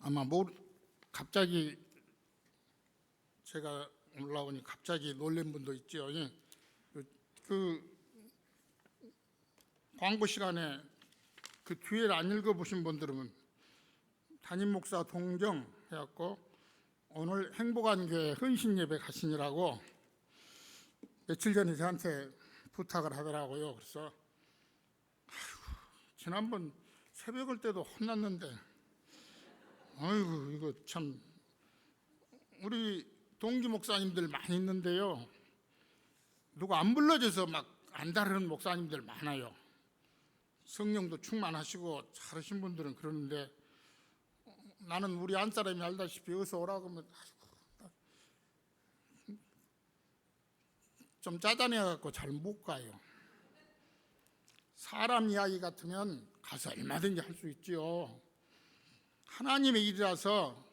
아마 갑자기 제가 올라오니 갑자기 놀란 분도 있죠. 그 광고 시간에 그 뒤를 안 읽어보신 분들은 담임 목사 동정 해갖고 오늘 행복한 교회 헌신 예배 가시느라고 며칠 전에 저한테 부탁을 하더라고요. 그래서 지난번 새벽 올 때도 혼났는데 아이고 이거 참 우리 동기 목사님들 많이 있는데요, 누가 안 불러줘서 막 안 다루는 목사님들 많아요. 성령도 충만하시고 잘하신 분들은 그러는데 나는 우리 안사람이 알다시피 어서 오라고 하면 좀 짜잔해갖고 잘 못 가요. 사람 이야기 같으면 가서 얼마든지 할 수 있지요. 하나님의 일이라서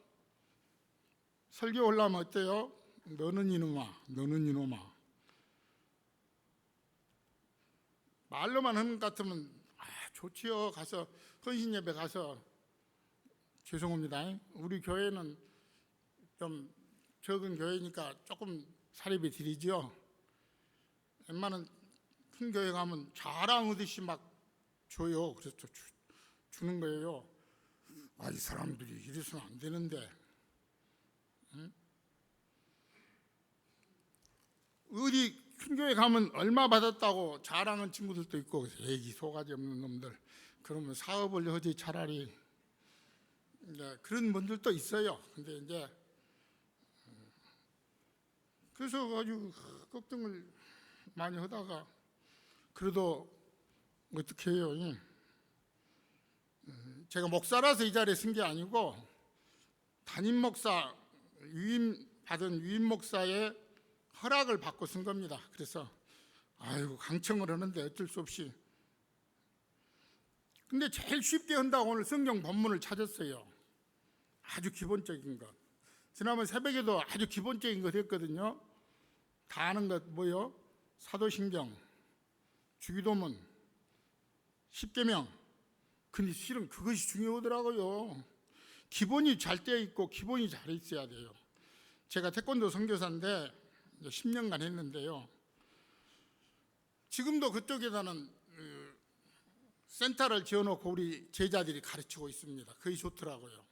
설교 올라오면 어때요? 너는 이놈아, 너는 이놈아. 말로만 하는 것 같으면 좋지요. 가서 헌신 예배 가서. 죄송합니다. 우리 교회는 좀 적은 교회니까 조금 사례비 드리죠. 웬만한 큰 교회 가면 자랑하듯이 막 줘요. 그래서 주는 거예요. 이 사람들이 이래서는 안 되는데. 응? 어디 큰 교회 가면 얼마 받았다고 자랑하는 친구들도 있고, 애기 소가지 없는 놈들. 그러면 사업을 하지 차라리. 이제 그런 분들도 있어요. 근데 이제 그래서 아주 걱정을 많이 하다가 그래도 어떻게 해요? 제가 목사라서 이 자리에 쓴 게 아니고 담임 목사 받은 위임 목사의 허락을 받고 쓴 겁니다. 그래서 강청을 하는데 어쩔 수 없이. 근데 제일 쉽게 한다고 오늘 성경 본문을 찾았어요. 아주 기본적인 것. 지난번 새벽에도 아주 기본적인 것 했거든요. 다 아는 것 뭐요? 사도신경, 주기도문, 십계명. 근데 실은 그것이 중요하더라고요. 기본이 잘 되어 있고 기본이 잘 있어야 돼요. 제가 태권도 선교사인데 10년간 했는데요, 지금도 그쪽에다는 센터를 지어놓고 우리 제자들이 가르치고 있습니다. 그게 좋더라고요.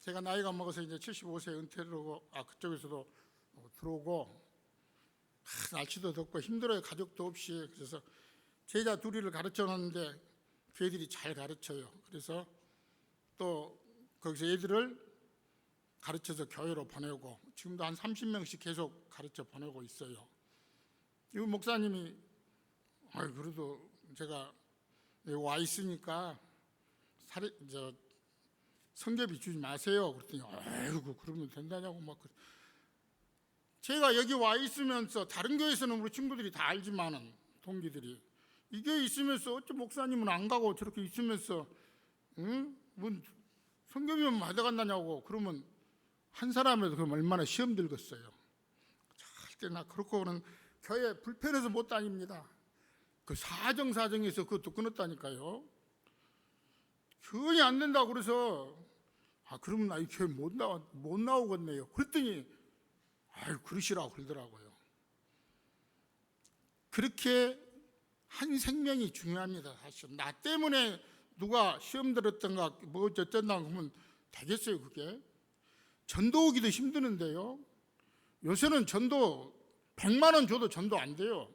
제가 나이가 먹어서 이제 75세 은퇴를 하고 그쪽에서도 들어오고 날씨도 덥고 힘들어요. 가족도 없이. 그래서 제자 둘이를 가르쳐 놨는데 그 애들이 잘 가르쳐요. 그래서 또 거기서 애들을 가르쳐서 교회로 보내고 지금도 한 30명씩 계속 가르쳐 보내고 있어요. 이 목사님이 그래도 제가 여기 와 있으니까 성교비 주지 마세요. 그랬더니 그러면 된다냐고 막. 제가 여기 와 있으면서 다른 교회에서는 우리 친구들이 다 알지만은 동기들이 이 교회 있으면서 어째 목사님은 안 가고 저렇게 있으면서 뭐 성교비만 받아간다냐고. 그러면 한 사람에도 그럼 얼마나 시험 들겠어요. 절대 나 그렇고는 교회 불편해서 못 다닙니다. 그 사정에서 그것도 끊었다니까요. 교회 안 된다고 그래서 그러면 나 이 교회 못 나오겠네요. 그랬더니 그러시라고 그러더라고요. 그렇게 한 생명이 중요합니다. 사실 나 때문에 누가 시험 들었던가 뭐 어쨌던가 하면 되겠어요. 그게 전도 오기도 힘드는데요. 요새는 전도 100만 원 줘도 전도 안 돼요.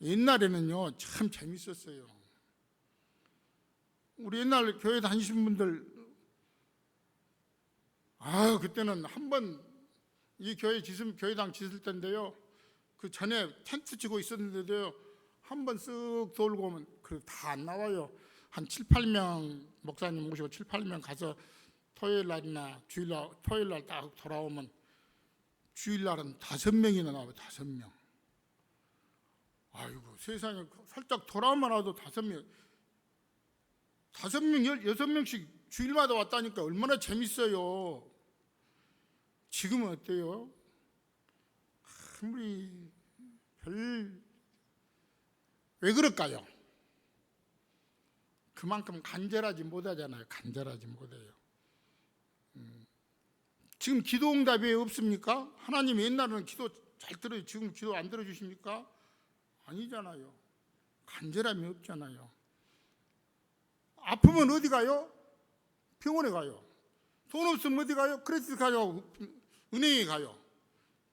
옛날에는요 참 재밌었어요. 우리 옛날 교회 다니신 분들 그때는 한번 이 교회당 짓을 텐데요, 그 전에 텐트 치고 있었는데도요 한번 쓱 돌고 오면 다 안 나와요. 한 7, 8명 목사님 모시고 7, 8명 가서 토요일날이나 주일날 토요일날 딱 돌아오면 주일날은 5명이나 나와요. 5명. 세상에 살짝 돌아오면 와도 5명, 6명씩 주일마다 왔다니까 얼마나 재밌어요. 지금은 어때요? 아무리 왜 그럴까요? 그만큼 간절하지 못하잖아요. 간절하지 못해요. 지금 기도 응답이 왜 없습니까? 하나님 옛날에는 기도 잘 들어요. 지금 기도 안 들어주십니까? 아니잖아요. 간절함이 없잖아요. 아프면 어디 가요? 병원에 가요. 돈 없으면 어디 가요? 크레딧 가요. 은행에 가요.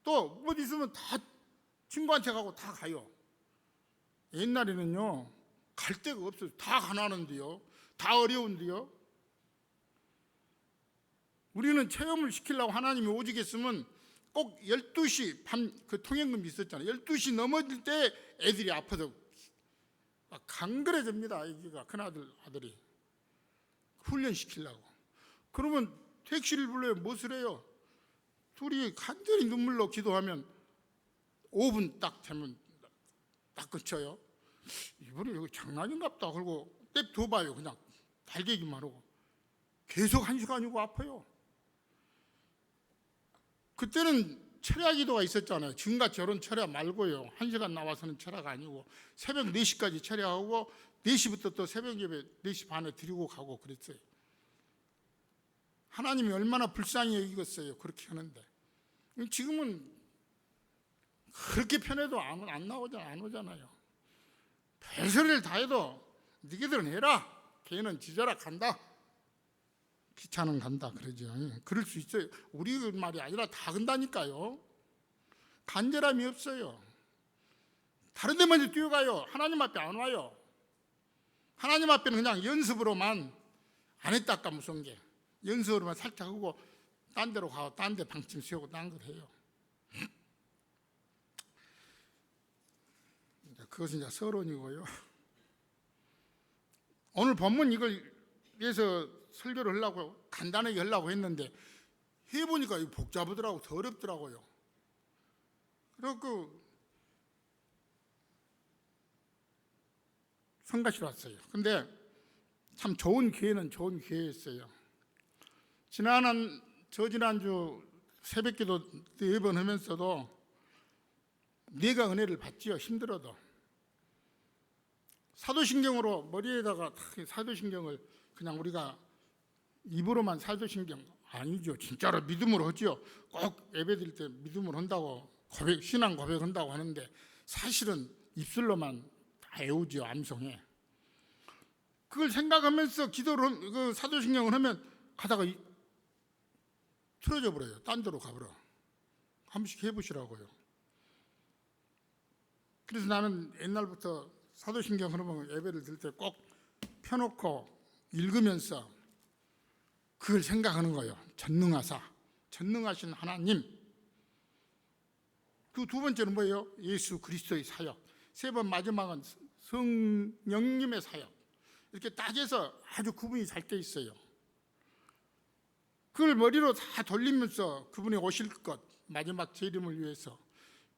또 어디 있으면 다 친구한테 가고 다 가요. 옛날에는요, 갈 데가 없어요. 다 가난한데요, 다 어려운데요. 우리는 체험을 시키려고 하나님이 오직 했으면 꼭 12시 밤 그 통행금이 있었잖아요. 12시 넘어질 때 애들이 아파서 막 강그레집니다. 여기가 큰아들이 훈련시키려고. 그러면 택시를 불러요. 무엇을 해요? 둘이 간절히 눈물로 기도하면 5분 딱 되면 딱 그쳐요. 이번에 이거 장난인갑다. 그러고 냅둬봐요. 그냥 달개기만 하고 계속 1시간이고 아파요. 그때는 철야 기도가 있었잖아요. 지금같이 저런 철야 말고요. 1시간 나와서는 철야가 아니고 새벽 4시까지 철야하고 4시부터 또 새벽 예배 4시 반에 드리고 가고 그랬어요. 하나님이 얼마나 불쌍히 여기겠어요. 그렇게 하는데. 지금은 그렇게 편해도 안 오잖아요. 별소리를 다 해도 니네들은 해라. 걔는 지져라 간다. 귀찮은 간다 그러죠. 그럴 수 있어요. 우리 말이 아니라 다 간다니까요. 간절함이 없어요. 다른 데만 뛰어가요. 하나님 앞에 안 와요. 하나님 앞에는 그냥 연습으로만 안 했다 아까 무슨 게 연습으로만 살짝 하고 딴 데로 가고 딴 데 방침 세우고 딴 걸 해요. 그것은 이제 서론이고요. 오늘 본문 이걸 위해서 설교를 하려고 간단하게 하려고 했는데 해보니까 복잡하더라고. 더 어렵더라고요. 그래서 성가시러 왔어요. 근데 참 좋은 기회는 좋은 기회였어요. 저지난주 새벽기도 4번 하면서도 내가 은혜를 받지요. 힘들어도 사도신경으로 머리에다가 사도신경을 그냥 우리가 입으로만 사도신경 아니죠. 진짜로 믿음으로 하죠. 꼭 예배드릴 때 믿음으로 한다고 신앙 고백한다고 하는데 사실은 입술로만 다 외우죠. 암송해. 그걸 생각하면서 기도를 그 사도신경을 하면 가다가 틀어져 버려요. 딴 데로 가버려. 한 번씩 해보시라고요. 그래서 나는 옛날부터 사도신경 흐르면 예배를 드릴 때 꼭 펴놓고 읽으면서 그걸 생각하는 거예요. 전능하신 하나님. 그 두 번째는 뭐예요? 예수 그리스도의 사역. 세 번 마지막은 성령님의 사역. 이렇게 딱 해서 아주 구분이 잘 돼 있어요. 그걸 머리로 다 돌리면서 그분이 오실 것, 마지막 재림을 위해서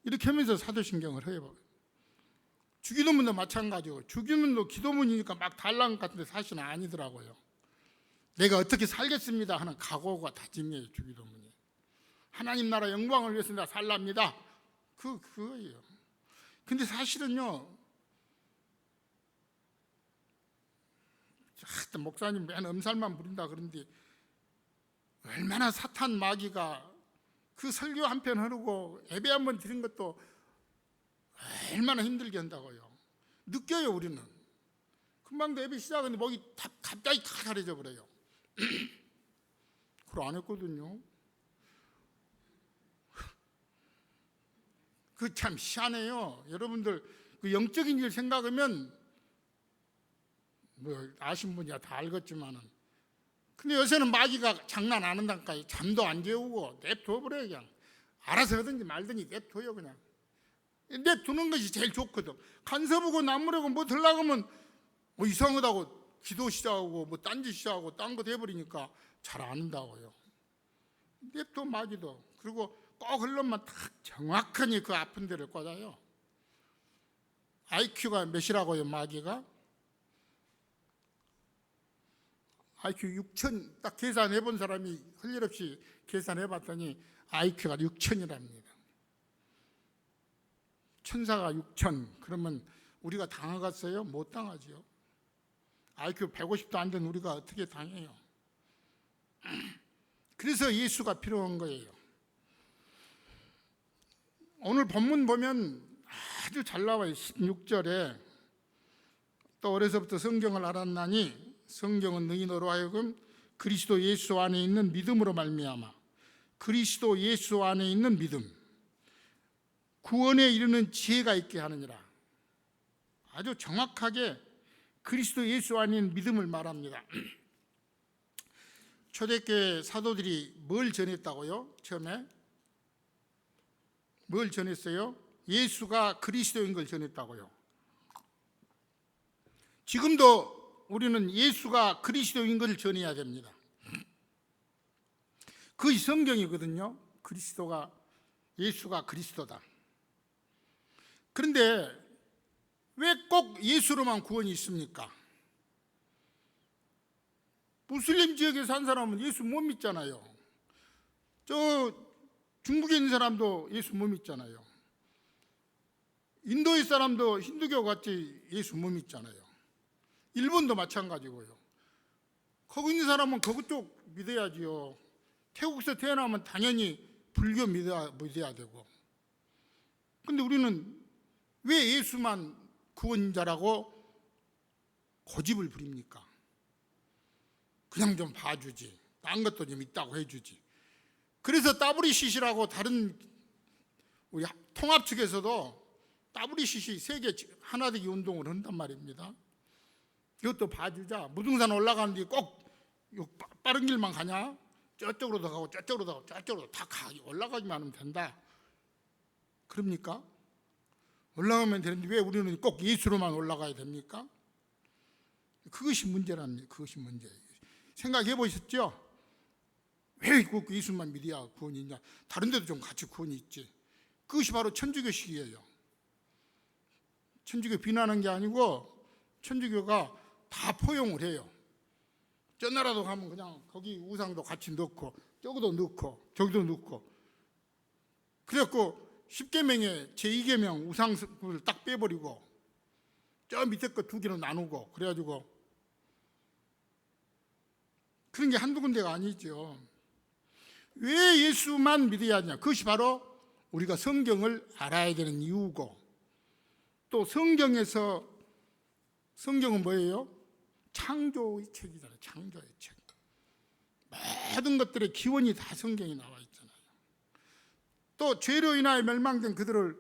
이렇게 하면서 사도신경을 해요. 주기도문도 마찬가지고 주기도문도 기도문이니까 막 달랑 같은데 사실은 아니더라고요. 내가 어떻게 살겠습니다 하는 각오가 다짐이에요. 주기도문이. 하나님 나라 영광을 위해서 나 살랍니다. 그거예요. 근데 사실은요, 하여튼 목사님 맨 엄살만 부린다 그런데 얼마나 사탄 마귀가 그 설교 한 편 하고 예배 한 번 드린 것도 얼마나 힘들게 한다고요. 느껴요. 우리는 금방도 예배 시작하는데 목이 갑자기 가려져 버려요. 그걸 안 했거든요. 그 참 희한해요. 여러분들 그 영적인 일 생각하면 뭐 아신 분이야 다 알겠지만은, 근데 요새는 마귀가 장난 안 한다니까. 잠도 안 재우고 냅둬버려요. 그냥 알아서 하든지 말든지 냅둬요. 그냥 냅두는 것이 제일 좋거든. 간섭하고 나무라고 뭐 들라고 하면 뭐 이상하다고 기도 시작하고 뭐 딴짓 시작하고 딴 거 돼버리니까 잘 안 한다고요. 냅둬 마귀도. 그리고 꼭 흘러만 딱 정확하니 그 아픈 데를 꽂아요. IQ가 몇이라고요? 마귀가 IQ 6,000 딱 계산해 본 사람이 할 일 없이 계산해 봤더니 IQ가 6,000이랍니다. 천사가 6,000 그러면 우리가 당하겠어요? 못 당하죠. IQ 150도 안 된 우리가 어떻게 당해요? 그래서 예수가 필요한 거예요. 오늘 본문 보면 아주 잘 나와요. 16절에 또 어려서부터 성경을 알았나니 성경은 너희로 하여금 그리스도 예수 안에 있는 믿음으로 말미암아 그리스도 예수 안에 있는 믿음 구원에 이르는 지혜가 있게 하느니라. 아주 정확하게 그리스도 예수 안에 있는 믿음을 말합니다. 초대교회 사도들이 뭘 전했다고요? 처음에 뭘 전했어요? 예수가 그리스도인 걸 전했다고요. 지금도 우리는 예수가 그리스도인 걸 전해야 됩니다. 그게 성경이거든요. 예수가 그리스도다. 그런데 왜 꼭 예수로만 구원이 있습니까? 무슬림 지역에 산 사람은 예수 못 믿잖아요. 저 중국에 있는 사람도 예수 못 믿잖아요. 인도의 사람도 힌두교 같이 예수 못 믿잖아요. 일본도 마찬가지고요. 거기 있는 사람은 그쪽 믿어야지요. 태국에서 태어나면 당연히 불교 믿어야 되고. 근데 우리는 왜 예수만 구원자라고 고집을 부립니까? 그냥 좀 봐주지. 딴 것도 좀 있다고 해주지. 그래서 WCC라고 다른 우리 통합 측에서도 WCC 세계 하나되기 운동을 한단 말입니다. 이것도 봐주자. 무등산 올라가는데 꼭 빠른 길만 가냐? 저쪽으로도 가고 저쪽으로도 가고 저쪽으로도 다 올라가기만 하면 된다. 그럽니까? 올라가면 되는데 왜 우리는 꼭 예수로만 올라가야 됩니까? 그것이 문제랍니다. 그것이 문제예요. 생각해 보셨죠? 왜 꼭 예수만 믿어야 구원이 있냐? 다른 데도 좀 같이 구원이 있지. 그것이 바로 천주교식이에요. 천주교 비난하는 게 아니고 천주교가 다 포용을 해요. 저 나라도 가면 그냥 거기 우상도 같이 넣고 저기도 넣고 저기도 넣고 그래갖고 10계명에 제2계명 우상을 딱 빼버리고 저 밑에 거 2개로 나누고 그래가지고 그런 게 한두 군데가 아니죠. 왜 예수만 믿어야 하냐? 그것이 바로 우리가 성경을 알아야 되는 이유고 또 성경은 뭐예요? 창조의 책이잖아요. 창조의 책. 모든 것들의 기원이 다 성경에 나와 있잖아요. 또 죄로 인하여 멸망된 그들을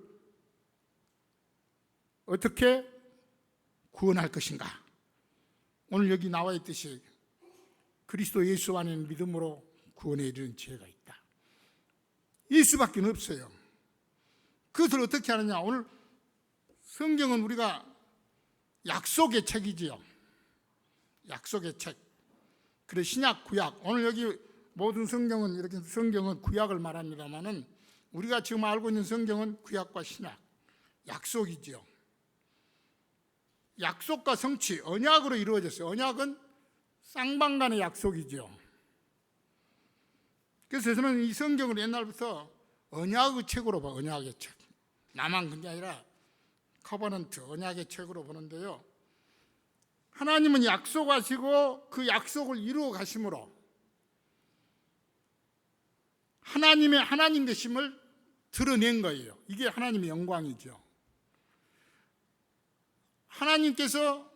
어떻게 구원할 것인가? 오늘 여기 나와 있듯이 그리스도 예수 안에 있는 믿음으로 구원에 이르는 지혜가 있다. 예수밖에 없어요. 그것을 어떻게 하느냐? 오늘 성경은 우리가 약속의 책이지요. 약속의 책. 그래 신약, 구약. 오늘 여기 모든 성경은 이렇게 성경은 구약을 말합니다만은 우리가 지금 알고 있는 성경은 구약과 신약, 약속이지요. 약속과 성취, 언약으로 이루어졌어요. 언약은 쌍방간의 약속이죠. 그래서 저는 이 성경을 옛날부터 언약의 책으로 봐. 언약의 책. 나만 그게 아니라 커버넌트, 언약의 책으로 보는데요. 하나님은 약속하시고 그 약속을 이루어 가심으로 하나님의 하나님 되심을 드러낸 거예요. 이게 하나님의 영광이죠. 하나님께서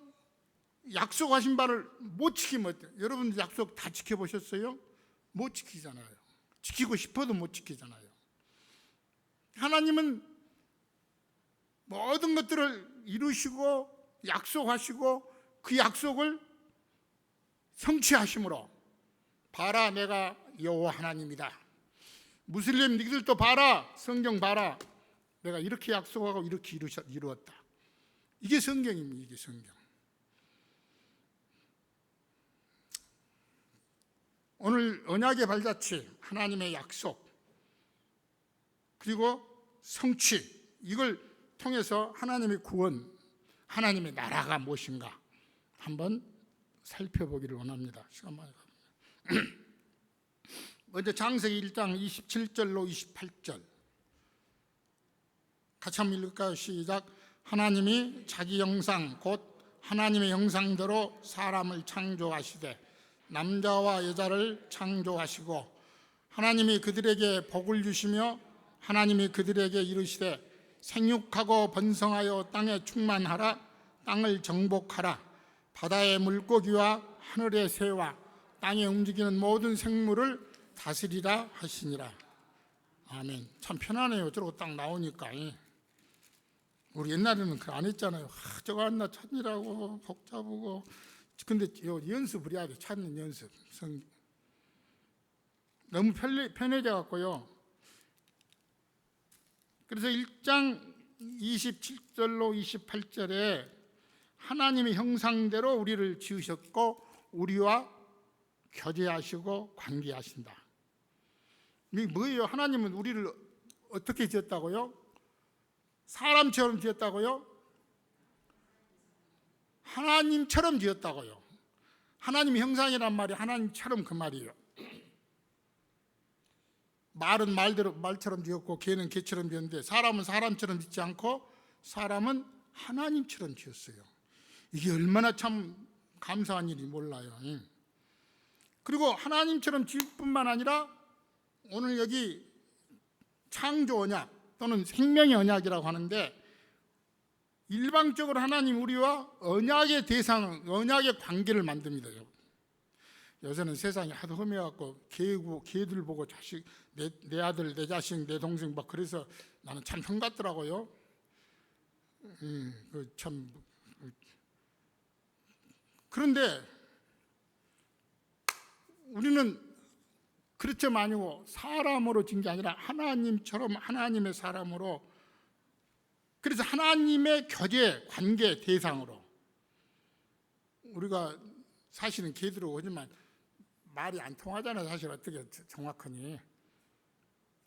약속하신 바를 못 지키면 어때요? 여러분 약속 다 지켜보셨어요? 못 지키잖아요. 지키고 싶어도 못 지키잖아요. 하나님은 모든 것들을 이루시고 약속하시고 그 약속을 성취하심으로 봐라 내가 여호와 하나님이다. 무슬림 니들도 봐라. 성경 봐라. 내가 이렇게 약속하고 이렇게 이루었다. 이게 성경입니다. 이게 성경. 오늘 언약의 발자취, 하나님의 약속, 그리고 성취, 이걸 통해서 하나님의 구원, 하나님의 나라가 무엇인가 한번 살펴보기를 원합니다. 시간만 가면. 먼저 창세기 1장 27절로 28절 같이 한번 읽을까요? 시작. 하나님이 자기 형상 곧 하나님의 형상대로 사람을 창조하시되 남자와 여자를 창조하시고 하나님이 그들에게 복을 주시며 하나님이 그들에게 이르시되 생육하고 번성하여 땅에 충만하라. 땅을 정복하라. 바다의 물고기와 하늘의 새와 땅에 움직이는 모든 생물을 다스리라 하시니라. 아멘. 참 편하네요. 저러고 딱 나오니까. 우리 옛날에는 그거 안 했잖아요. 저거 하나 찾느라고 복잡하고. 근데 연습을 해야 돼. 찾는 연습. 너무 편해져 갖고요. 그래서 1장 27절로 28절에 하나님의 형상대로 우리를 지으셨고 우리와 교제하시고 관계하신다. 이게 뭐예요? 하나님은 우리를 어떻게 지었다고요? 사람처럼 지었다고요? 하나님처럼 지었다고요. 하나님의 형상이란 말이 하나님처럼 그 말이에요. 말은 말처럼 지었고 개는 개처럼 지었는데 사람은 사람처럼 짓지 않고 사람은 하나님처럼 지었어요. 이게 얼마나 참 감사한 일이 몰라요. 그리고 하나님처럼 지을 뿐만 아니라 오늘 여기 창조 언약 또는 생명의 언약이라고 하는데 일방적으로 하나님 우리와 언약의 대상, 언약의 관계를 만듭니다. 요새는 세상이 하도 험해갖고 개들 보고 자식, 내 아들, 내 자식, 내 동생 막 그래서 나는 참 형 같더라고요. 그런데 우리는 그렇죠 아니고 사람으로 진 게 아니라 하나님처럼 하나님의 사람으로, 그래서 하나님의 교제, 관계 대상으로. 우리가 사실은 개들하고 오지만 말이 안 통하잖아요. 사실 어떻게 정확하니.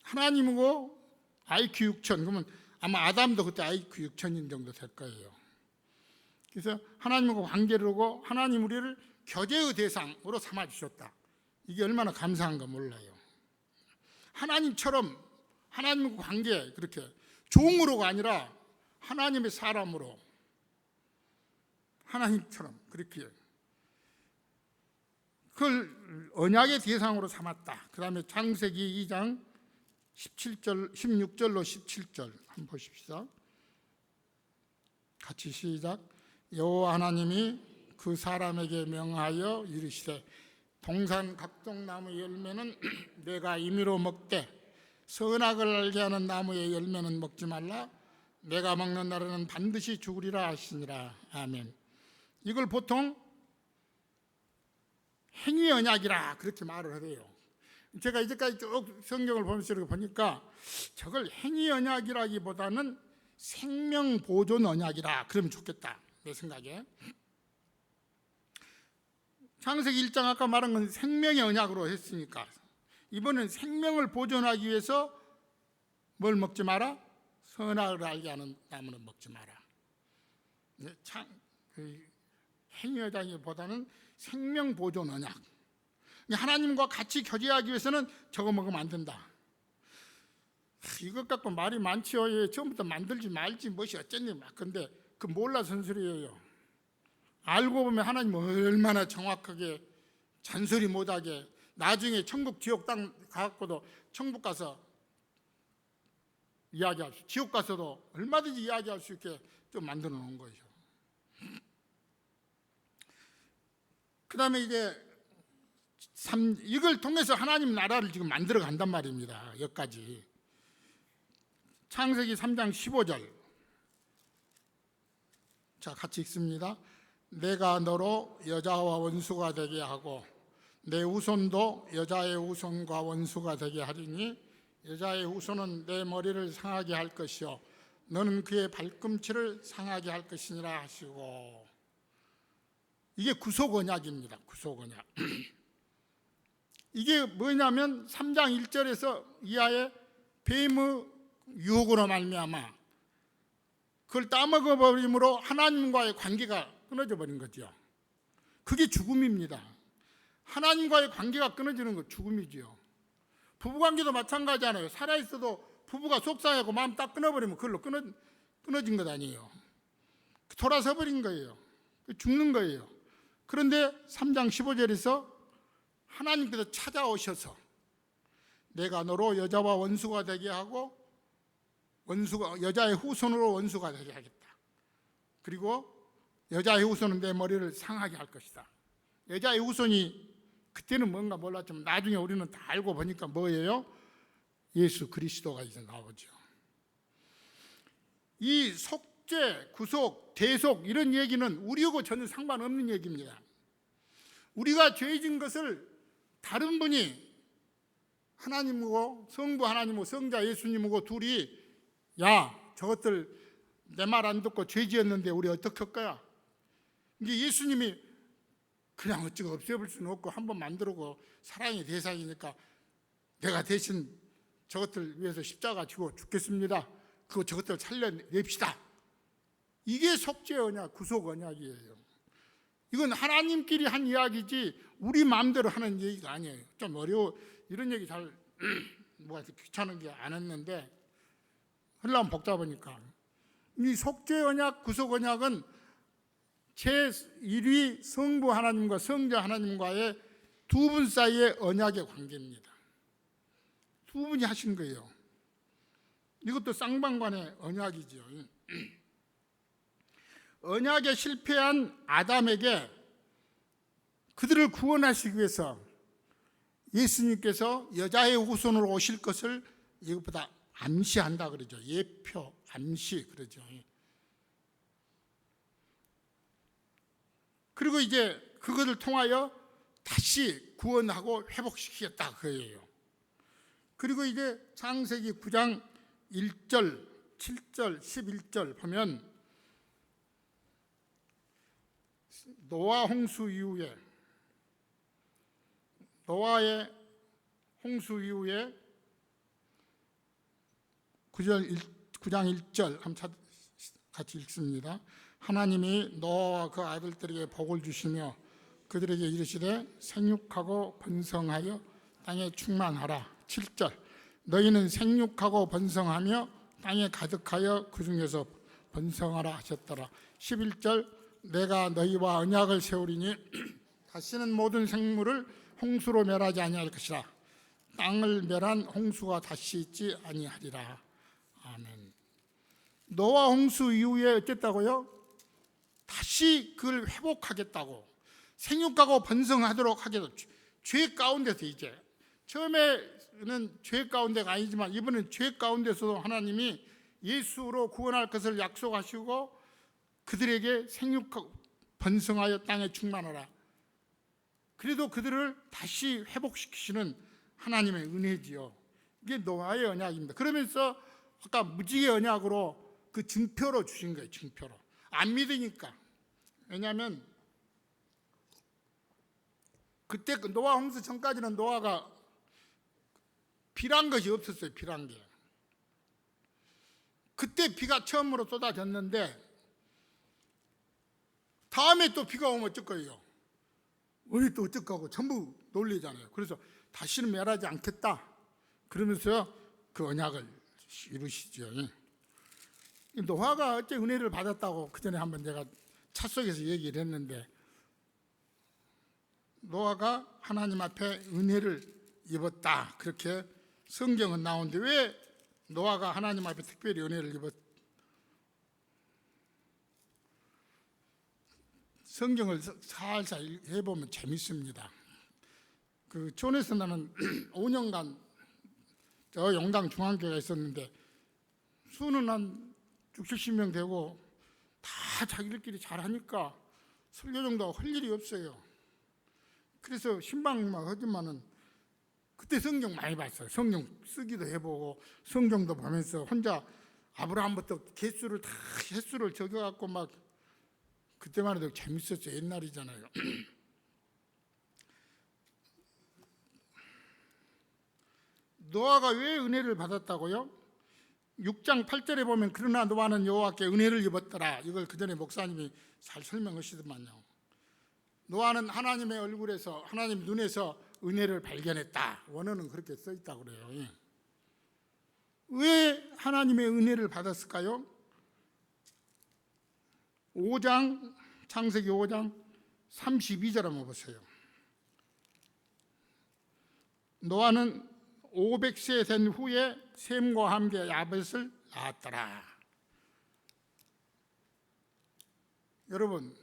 하나님이고 IQ 6000, 그러면 아마 아담도 그때 IQ 6000인 정도 될 거예요. 그래서 하나님과 관계를 하고 하나님 우리를 교제의 대상으로 삼아주셨다. 이게 얼마나 감사한가 몰라요. 하나님처럼 하나님과 관계, 그렇게 종으로가 아니라 하나님의 사람으로 하나님처럼 그렇게 그걸 언약의 대상으로 삼았다. 그 다음에 창세기 2장 16절로 17절 한번 보십시다. 같이 시작. 여호와 하나님이 그 사람에게 명하여 이르시되 동산 각종 나무의 열매는 내가 임의로 먹되 선악을 알게 하는 나무의 열매는 먹지 말라. 내가 먹는 날에는 반드시 죽으리라 하시니라. 아멘. 이걸 보통 행위 언약이라 그렇게 말을 해요. 제가 이제까지 쭉 성경을 보면서 이렇게 보니까 저걸 행위 언약이라기보다는 생명 보존 언약이라 그러면 좋겠다, 내 생각에. 창세기 1장 아까 말한 건 생명의 언약으로 했으니까 이번엔 생명을 보존하기 위해서 뭘 먹지 마라? 선악을 알게 하는 나무는 먹지 마라. 행위 언약보다는 생명 보존 언약. 하나님과 같이 교제하기 위해서는 저거 먹으면 안 된다. 이것 갖고 말이 많지요. 처음부터 만들지 말지 무엇이 어쨌니 막. 근데 그 몰라서 선소리예요. 알고 보면 하나님 얼마나 정확하게 잔소리 못하게 나중에 천국 지옥 땅 가갖고도 천국 가서 이야기할 수, 지옥 가서도 얼마든지 이야기할 수 있게 좀 만들어 놓은 거죠. 그 다음에 이제 이걸 통해서 하나님 나라를 지금 만들어 간단 말입니다. 여기까지. 창세기 3장 15절. 자, 같이 읽습니다. 내가 너로 여자와 원수가 되게 하고 내 후손도 여자의 후손과 원수가 되게 하리니 여자의 후손은 내 머리를 상하게 할 것이요 너는 그의 발꿈치를 상하게 할 것이니라 하시고. 이게 구속 언약입니다. 구속 언약. 이게 뭐냐면 3장 1절에서 이하에 뱀의 유혹으로 말미암아 그걸 따먹어 버림으로 하나님과의 관계가 끊어져 버린 거죠. 그게 죽음입니다. 하나님과의 관계가 끊어지는 거 죽음이지요. 부부관계도 마찬가지잖아요. 살아있어도 부부가 속상하고 마음 딱 끊어버리면 그걸로 끊어진 것 아니에요. 돌아서 버린 거예요. 죽는 거예요. 그런데 3장 15절에서 하나님께서 찾아오셔서 내가 너로 여자와 원수가 되게 하고 여자의 후손으로 원수가 되게 하겠다. 그리고 여자의 후손은 내 머리를 상하게 할 것이다. 여자의 후손이 그때는 뭔가 몰랐지만 나중에 우리는 다 알고 보니까 뭐예요? 예수 그리스도가 이제 나오죠. 이 속죄, 구속, 대속 이런 얘기는 우리하고 전혀 상관없는 얘기입니다. 우리가 죄진 것을 다른 분이 하나님이고 성부 하나님이고 성자 예수님이고 둘이 야 저것들 내 말 안 듣고 죄 지었는데 우리 어떻게 할 거야? 이게 예수님이 그냥 어찌가 없애볼 수는 없고 한번 만들고 사랑의 대상이니까 내가 대신 저것들 위해서 십자가 지고 죽겠습니다. 그거 저것들 살려냅시다. 이게 속죄 언약, 구속 언약이에요. 이건 하나님끼리 한 이야기지 우리 마음대로 하는 얘기가 아니에요. 좀 어려워. 이런 얘기 잘 뭐가 귀찮은 게 안 했는데 하려면 복잡하니까. 이 속죄 언약, 구속 언약은 제1위 성부 하나님과 성자 하나님과의 두 분 사이의 언약의 관계입니다. 두 분이 하신 거예요. 이것도 쌍방관의 언약이죠. 언약에 실패한 아담에게 그들을 구원하시기 위해서 예수님께서 여자의 후손으로 오실 것을 이것보다 암시한다 그러죠. 예표, 암시 그러죠. 그리고 이제 그것을 통하여 다시 구원하고 회복시키겠다 그거예요. 그리고 이제 창세기 9장 1절, 7절, 11절 보면 노아 홍수 이후에 노아의 홍수 이후에 9장 1절 한번 같이 읽습니다. 하나님이 노아와 그 아들들에게 복을 주시며 그들에게 이르시되 생육하고 번성하여 땅에 충만하라. 7절 너희는 생육하고 번성하며 땅에 가득하여 그 중에서 번성하라 하셨더라. 11절 내가 너희와 언약을 세우리니 다시는 모든 생물을 홍수로 멸하지 아니할 것이라. 땅을 멸한 홍수가 다시 있지 아니하리라. 아멘. 노아 홍수 이후에 어땠다고요? 다시 그걸 회복하겠다고 생육하고 번성하도록 하겠다. 죄 가운데서 이제 처음에는 죄 가운데가 아니지만 이번엔 죄 가운데서도 하나님이 예수로 구원할 것을 약속하시고 그들에게 생육하고 번성하여 땅에 충만하라. 그래도 그들을 다시 회복시키시는 하나님의 은혜지요. 이게 노아의 언약입니다. 그러면서 아까 무지개 언약으로 그 증표로 주신 거예요. 증표로. 안 믿으니까. 왜냐하면 그때 노아 홍수 전까지는 노아가 비란 것이 없었어요. 비란 게. 그때 비가 처음으로 쏟아졌는데 다음에 또 비가 오면 어쩔 거예요? 우리 또 어쩔 거고 전부 놀리잖아요. 그래서 다시는 멸하지 않겠다. 그러면서 그 언약을 이루시죠. 노아가 어째 은혜를 받았다고 그 전에 한번 내가 차 속에서 얘기를 했는데 노아가 하나님 앞에 은혜를 입었다. 그렇게 성경은 나오는데 왜 노아가 하나님 앞에 특별히 은혜를 입었다? 성경을 살살 해보면 재밌습니다. 그 촌에서 나는 5년간 저 용당 중앙교회가 있었는데 수는 한 60, 70명 되고 다 자기들끼리 잘하니까 설교 정도가 할 일이 없어요. 그래서 신방만 하지만은 그때 성경 많이 봤어요. 성경 쓰기도 해보고 성경도 보면서 혼자 아브라함부터 개수를 다 횟수를 적어갖고 막 그때만 해도 재밌었죠. 옛날이잖아요. 노아가 왜 은혜를 받았다고요? 6장 8절에 보면 그러나 노아는 여호와께 은혜를 입었더라. 이걸 그전에 목사님이 잘 설명하시더만요. 노아는 하나님의 얼굴에서 하나님 눈에서 은혜를 발견했다. 원어는 그렇게 써 있다고 그래요. 왜 하나님의 은혜를 받았을까요? 5장 창세기 5장 32절 한번 보세요. 노아는 500세 된 후에 셈과 함께 야벳을 낳았더라. 여러분,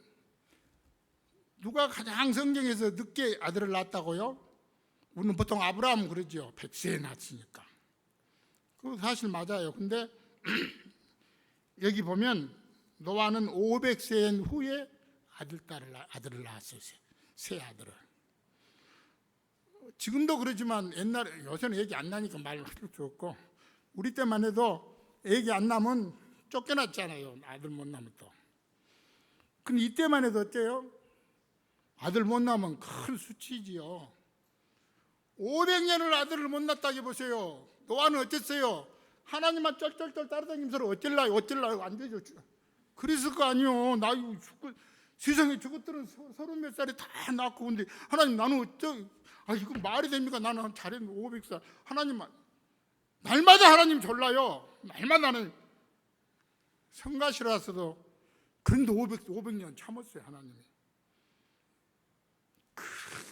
누가 가장 성경에서 늦게 아들을 낳았다고요? 우리는 보통 아브라함 그러죠. 100세에 낳았으니까. 그거 사실 맞아요. 근데 여기 보면 노아는 500세인 후에 아들을 낳았어요. 세 아들을. 지금도 그러지만 옛날에, 요새는 애기 안 나니까 말할 수 없고, 우리 때만 해도 애기 안 나면 쫓겨났잖아요. 아들 못 나면 또. 근데 이때만 해도 어때요? 아들 못 낳으면 큰 수치지요. 500년을 아들을 못 낳았다고 보세요. 노아는 어땠어요? 하나님만 쩔쩔쩔 따라다니면서 어쩔라요 안 되죠. 그랬을 거 아니요. 나 이거 죽고, 세상에 저것들은 30몇 살에 다 낳고, 근데 하나님 나는 이거 말이 됩니까? 나는 잘했는데 500살. 하나님만 날마다 하나님 졸라요. 날마다는 성가시라서도 그런데 500년 참았어요. 하나님이.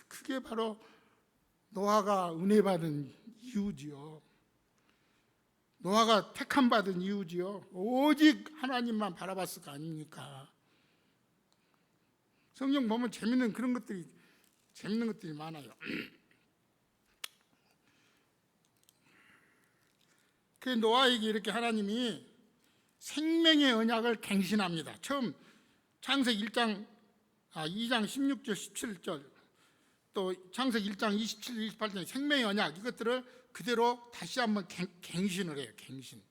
그게 바로 노아가 은혜 받은 이유지요. 노아가 택함 받은 이유지요. 오직 하나님만 바라봤을 거 아닙니까? 성경 보면 재밌는 것들이 많아요. 그 노아에게 이렇게 하나님이 생명의 언약을 갱신합니다. 처음 창세기 2장 16절 17절, 또 창세기 1장 27, 28절 생명의 언약, 이것들을 그대로 다시 한번 갱신을 해요. 갱신.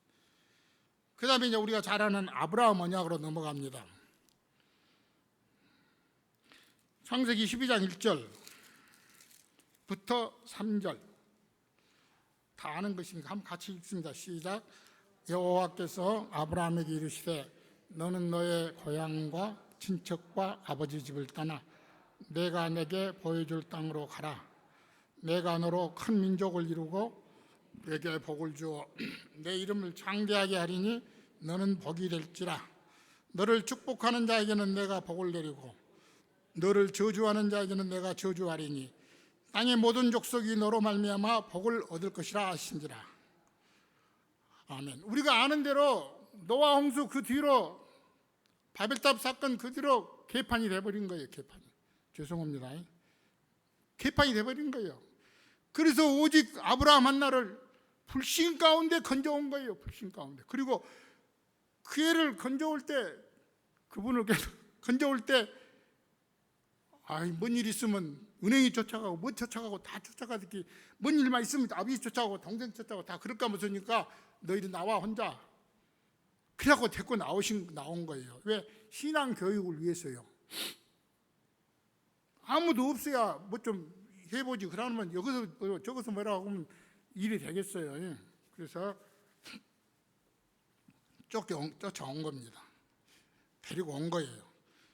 그 다음에 이제 우리가 잘 아는 아브라함 언약으로 넘어갑니다. 창세기 12장 1절부터 3절 다 아는 것이니까 한번 같이 읽습니다. 시작. 여호와께서 아브라함에게 이르시되 너는 너의 고향과 친척과 아버지 집을 떠나 내가 내게 보여줄 땅으로 가라. 내가 너로 큰 민족을 이루고 내게 복을 주어 내 이름을 장대하게 하리니 너는 복이 될지라. 너를 축복하는 자에게는 내가 복을 내리고 너를 저주하는 자에게는 내가 저주하리니 땅의 모든 족속이 너로 말미암아 복을 얻을 것이라 하신지라. 아멘. 우리가 아는 대로 노아 홍수 그 뒤로 바벨탑 사건 그 뒤로 개판이 돼버린 거예요. 개판이. 죄송합니다. 개판이 돼버린 거예요. 그래서 오직 아브라함 한나를 불신 가운데 건져온 거예요. 불신 가운데. 그리고 그 애를 건져올 때, 그분을 건져올 때, 뭔 일 있으면 은행이 쫓아가고 뭐 쫓아가고 다 쫓아가듯이 뭔 일만 있으면 아버지 쫓아가고 동생 쫓아가고 다 그럴까 무서우니까 너희들 나와 혼자. 그래갖고 데리고 나온 거예요. 왜? 신앙 교육을 위해서요. 아무도 없어야 뭐 좀 해보지. 그러면 여기서 저기서 뭐라고 하면 일이 되겠어요. 그래서 쫓아온 겁니다. 데리고 온 거예요.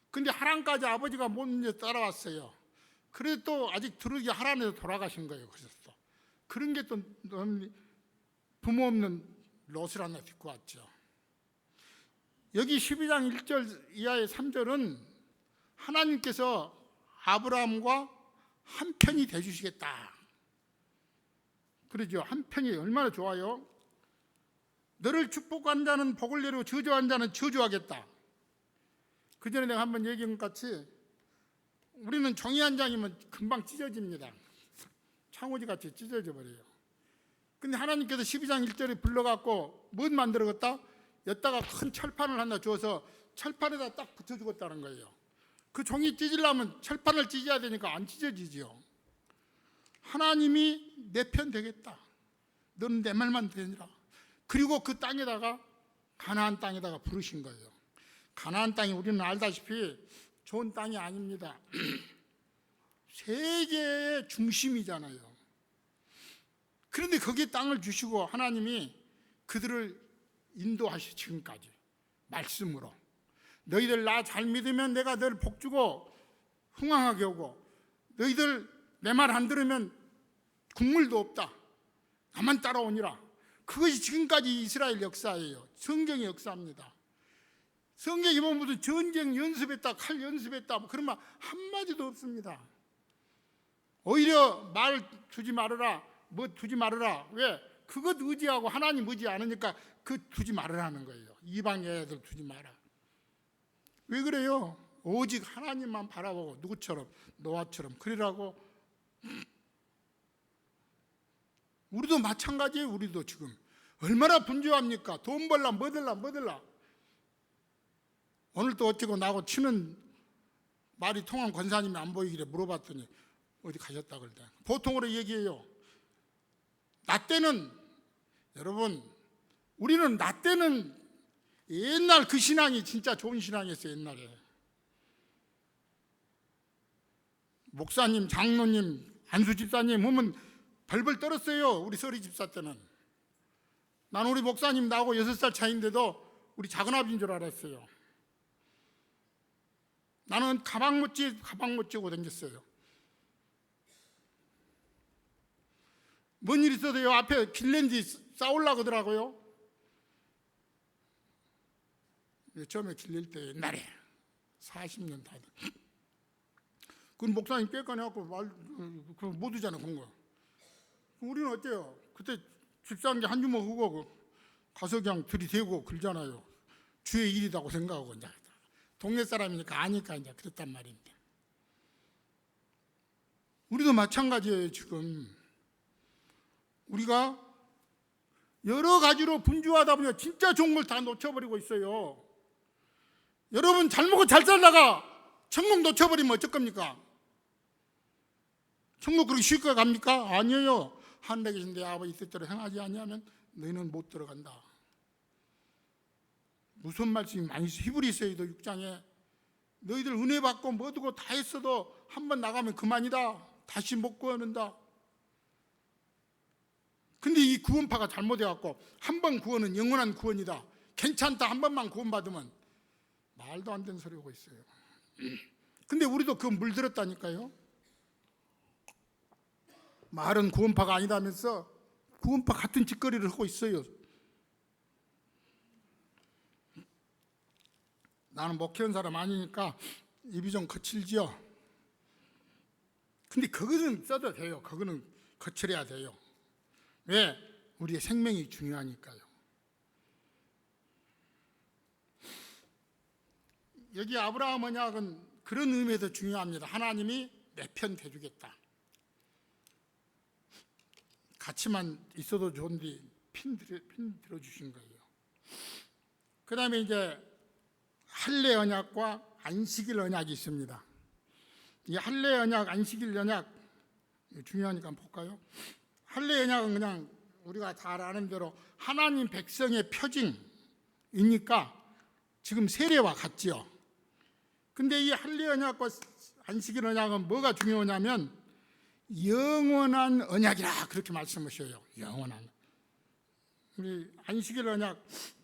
근데 하란까지 아버지가 먼저 따라왔어요. 그래도 또 아직 들어오기 하란에서 돌아가신 거예요. 그래서 또 그런 게 또 부모 없는 롯을 하나 데리고 왔죠. 여기 12장 1절 이하의 3절은 하나님께서 아브라함과 한편이 되주시겠다. 그러죠. 한편이 얼마나 좋아요. 너를 축복한 자는 복을 내리고 저주한 자는 저주하겠다. 그 전에 내가 한번 얘기한 것 같이 우리는 종이 한 장이면 금방 찢어집니다. 창호지같이 찢어져 버려요. 근데 하나님께서 12장 1절에 불러갖고 뭘 만들어갔다? 여기다가 큰 철판을 하나 주어서 철판에다 딱 붙여주겠다는 거예요. 그 종이 찢으려면 철판을 찢어야 되니까 안 찢어지지요. 하나님이 내 편 되겠다. 너는 내 말만 되니라. 그리고 그 땅에다가 가나안 땅에다가 부르신 거예요. 가나안 땅이 우리는 알다시피 좋은 땅이 아닙니다. 세계의 중심이잖아요. 그런데 거기에 땅을 주시고 하나님이 그들을 인도하시 지금까지 말씀으로 너희들 나 잘 믿으면 내가 너를 복주고 흥왕하게 오고 너희들 내 말 안 들으면 국물도 없다. 나만 따라오니라. 그것이 지금까지 이스라엘 역사예요. 성경의 역사입니다. 성경에 보면 무슨 전쟁 연습했다, 칼 연습했다, 뭐 그런 말 한마디도 없습니다. 오히려 말 두지 말아라, 뭐 두지 말아라. 왜? 그것 의지하고 하나님 의지 않으니까 그 두지 말으라는 거예요. 이방 애들 두지 마라. 왜 그래요? 오직 하나님만 바라보고 누구처럼? 노아처럼 그러라고. 우리도 마찬가지예요. 우리도 지금 얼마나 분주합니까? 돈 벌라 뭐 들라. 오늘 또 어쩌고 나하고 치는 말이 통한 권사님이 안 보이길래 물어봤더니 어디 가셨다 그러대. 보통으로 얘기해요. 나 때는, 여러분, 우리는 나 때는 옛날 그 신앙이 진짜 좋은 신앙이었어요. 옛날에 목사님, 장로님, 안수 집사님 보면 벌벌 떨었어요. 우리 서리 집사 때는. 나는 우리 목사님 나하고 6살 차이인데도 우리 작은아버지인 줄 알았어요. 나는 가방 못 쥐고 다녔어요. 뭔 일 있어도요, 앞에 길렌지 싸우려고 하더라고요. 처음에 길릴 때 옛날에 40년 다 돼. 그건 목사님 꾀까내갖고 못 오잖아, 그런 거. 우리는 어때요? 그때 집사한 게 한 주먹 흐고 가서 그냥 들이대고 그러잖아요. 주의 일이라고 생각하고 이제 동네 사람이니까 아니까 이제 그랬단 말인데. 우리도 마찬가지예요. 지금 우리가 여러 가지로 분주하다 보니 진짜 좋은 걸 다 놓쳐버리고 있어요. 여러분 잘 먹고 잘 살다가 천국 놓쳐버리면 어쩔 겁니까? 천국 그렇게 쉽게 갑니까? 아니에요. 하늘에 계신 내 아버지 뜻대로 행하지 아니하면 너희는 못 들어간다. 무슨 말씀이 많이 있어요. 히브리서에도 6장에 너희들 은혜 받고 뭐 두고 다 했어도 한 번 나가면 그만이다. 다시 못 구원한다. 근데 이 구원파가 잘못해갖고 한 번 구원은 영원한 구원이다. 괜찮다. 한 번만 구원받으면 말도 안 되는 소리 하고 있어요. 근데 우리도 그 물들었다니까요. 말은 구원파가 아니라면서 구원파 같은 짓거리를 하고 있어요. 나는 목회한 사람 아니니까 입이 좀 거칠지요. 근데 그거는 써도 돼요. 그거는 거칠어야 돼요. 왜? 우리의 생명이 중요하니까요. 여기 아브라함 언약은 그런 의미에서 중요합니다. 하나님이 내 편 돼주겠다. 같이만 있어도 좋은데 핀 들어주신 거예요. 그 다음에 이제 할례 언약과 안식일 언약이 있습니다. 이 할례 언약, 안식일 언약 중요하니까 한번 볼까요? 할례 언약은 그냥 우리가 잘 아는 대로 하나님 백성의 표징이니까 지금 세례와 같지요. 근데 이 할례 언약과 안식일 언약은 뭐가 중요하냐면 영원한 언약이라 그렇게 말씀하셔요. 영원한. 우리 안식일 언약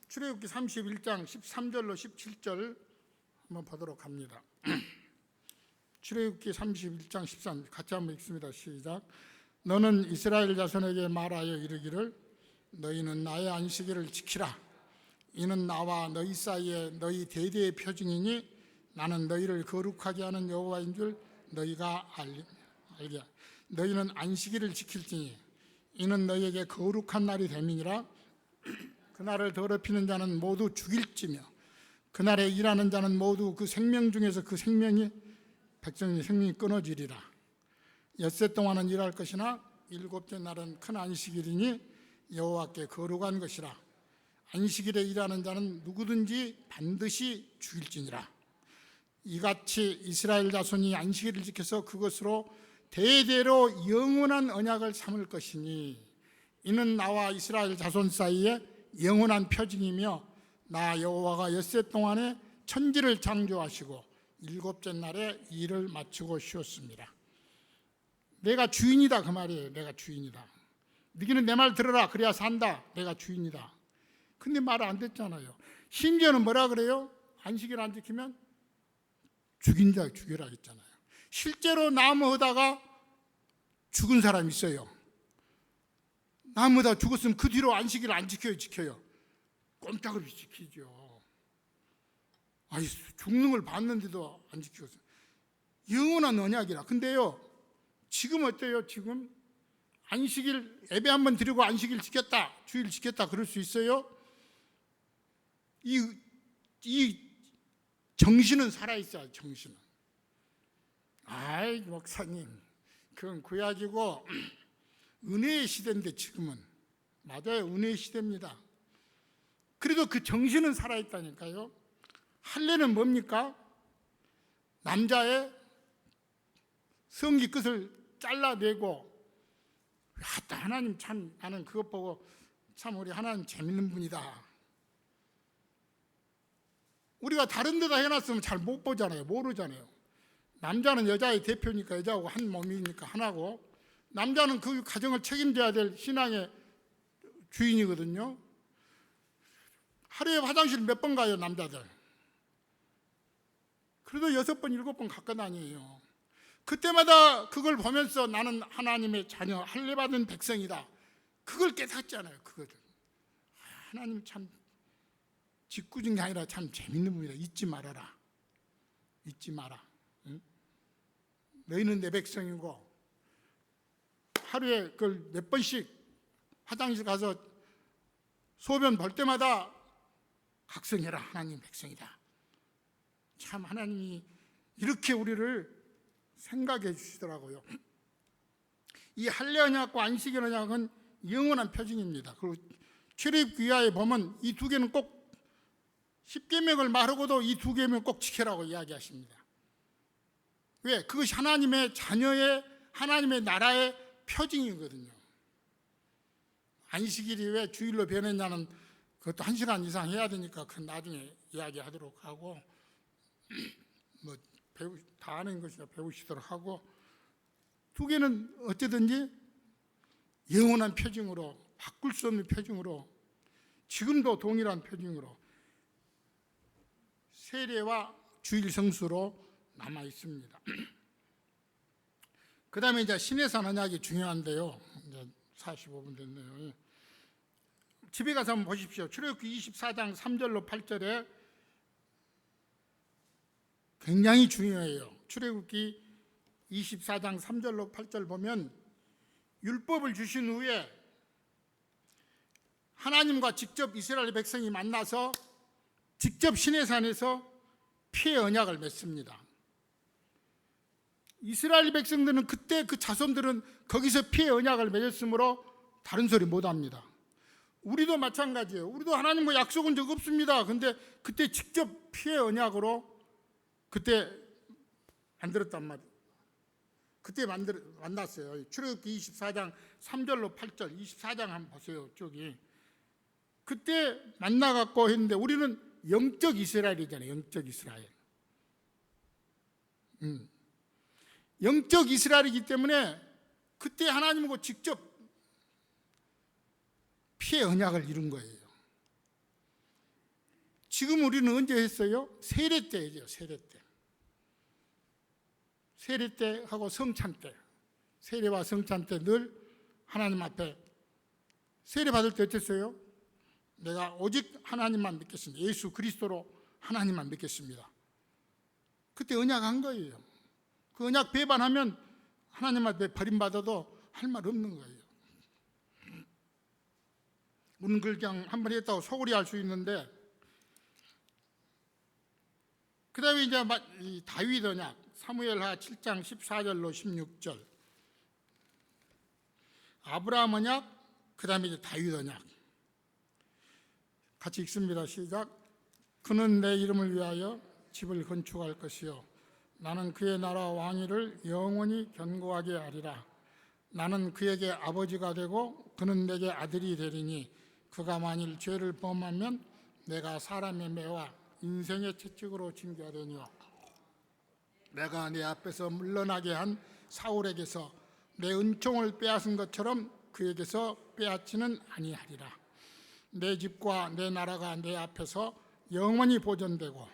출애굽기 31장 13절로 17절 한번 보도록 합니다. 출애굽기 31장 13 같이 한번 읽습니다. 시작. 너는 이스라엘 자손에게 말하여 이르기를 너희는 나의 안식일을 지키라. 이는 나와 너희 사이에 너희 대대의 표징이니 나는 너희를 거룩하게 하는 여호와인 줄 너희가 알게. 너희는 안식일을 지킬지니 이는 너희에게 거룩한 날이 됨이니라. 그날을 더럽히는 자는 모두 죽일지며 그날에 일하는 자는 모두 그 생명 중에서 그 생명이 백성의 생명이 끊어지리라. 엿새 동안은 일할 것이나 일곱째 날은 큰 안식일이니 여호와께 거룩한 것이라. 안식일에 일하는 자는 누구든지 반드시 죽일지니라. 이같이 이스라엘 자손이 안식일을 지켜서 그것으로 대대로 영원한 언약을 삼을 것이니 이는 나와 이스라엘 자손 사이에 영원한 표징이며 나 여호와가 엿새 동안에 천지를 창조하시고 일곱째 날에 일을 마치고 쉬었습니다. 내가 주인이다 그 말이에요. 내가 주인이다. 너희는 내 말 들어라 그래야 산다. 내가 주인이다. 근데 말을 안 듣잖아요. 심지어는 뭐라 그래요? 안식일 안 지키면 죽인 자 죽여라 했잖아요. 실제로 나무하다가 죽은 사람이 있어요. 나무다 죽었으면 그 뒤로 안식일 안 지켜요? 지켜요? 꼼짝없이 지키죠. 아이, 죽는 걸 봤는데도 안 지켰어요. 영원한 언약이라. 근데요, 지금 어때요? 지금 안식일 예배 한번 드리고 안식일 지켰다, 주일 지켰다 그럴 수 있어요? 이 정신은 살아있어요. 정신은. 아이, 목사님, 그건 구약이고 은혜의 시대인데 지금은. 맞아요, 은혜의 시대입니다. 그래도 그 정신은 살아있다니까요. 할례는 뭡니까? 남자의 성기 끝을 잘라내고, 하나님 참, 나는 그것 보고 참 우리 하나님 재밌는 분이다. 우리가 다른 데다 해놨으면 잘 못 보잖아요. 모르잖아요. 남자는 여자의 대표니까, 여자하고 한 몸이니까 하나고, 남자는 그 가정을 책임져야 될 신앙의 주인이거든요. 하루에 화장실 몇 번 가요, 남자들? 그래도 6번, 7번 갖고 다녀요. 그때마다 그걸 보면서 나는 하나님의 자녀, 할례받은 백성이다. 그걸 깨닫잖아요. 그거를. 하나님 참 짓궂은 게 아니라 참 재밌는 분이다. 잊지 말아라. 잊지 마라. 응? 너희는 내 백성이고, 하루에 그걸 몇 번씩 화장실 가서 소변 볼 때마다 각성해라. 하나님 백성이다. 참 하나님이 이렇게 우리를 생각해 주시더라고요. 이 할례 언약과 안식일 언약은 영원한 표징입니다. 그리고 출애굽기에 보면 이 두 개는 꼭, 십계명을 말하고도 이 두 계명 꼭 지켜라고 이야기하십니다. 왜? 그것이 하나님의 자녀의, 하나님의 나라의 표징이거든요. 안식일이 왜 주일로 변했냐는, 그것도 1시간 이상 해야 되니까 그건 나중에 이야기하도록 하고, 뭐 다 아는 것이라 배우시도록 하고, 두 개는 어쨌든지 영원한 표징으로, 바꿀 수 없는 표징으로, 지금도 동일한 표징으로 세례와 주일 성수로 남아 있습니다. 그 다음에 이제 시내산 언약이 중요한데요. 이제 45분 됐네요. 집에 가서 한번 보십시오. 출애굽기 24장 3절로 8절에 굉장히 중요해요. 출애굽기 24장 3절로 8절 보면 율법을 주신 후에 하나님과 직접 이스라엘 백성이 만나서 직접 시내산에서 피의 언약을 맺습니다. 이스라엘 백성들은 그때 그 자손들은 거기서 피의 언약을 맺었으므로 다른 소리 못합니다. 우리도 마찬가지예요. 우리도 하나님과 약속은 적 없습니다. 근데 그때 직접 피의 언약으로 그때 만들었단 말이에요. 그때 만났어요. 출애굽기 24장 3절로 8절, 24장 한번 보세요. 저기 그때 만나갖고 했는데, 우리는 영적 이스라엘이잖아요. 영적 이스라엘. 영적 이스라엘이기 때문에 그때 하나님하고 직접 피의 언약을 이룬 거예요. 지금 우리는 언제 했어요? 세례 때죠. 세례 때. 세례 때 하고 성찬 때, 세례와 성찬 때 늘 하나님 앞에 세례 받을 때 어땠어요? 내가 오직 하나님만 믿겠습니다. 예수 그리스도로 하나님만 믿겠습니다. 그때 언약한 거예요. 그 언약 배반하면 하나님 앞에 버림받아도 할 말 없는 거예요. 우리는 그냥 한 번 했다고 소홀히 할 수 있는데, 그 다음에 이제 다윗 언약, 사무엘하 7장 14절로 16절, 아브라함 언약, 그 다음에 이제 다윗 언약. 같이 읽습니다. 시작. 그는 내 이름을 위하여 집을 건축할 것이요, 나는 그의 나라 왕위를 영원히 견고하게 하리라. 나는 그에게 아버지가 되고 그는 내게 아들이 되리니, 그가 만일 죄를 범하면 내가 사람의 매와 인생의 채찍으로 징계하려니와, 내가 내 앞에서 물러나게 한 사울에게서 내 은총을 빼앗은 것처럼 그에게서 빼앗지는 아니하리라. 내 집과 내 나라가 내 앞에서 영원히 보존되고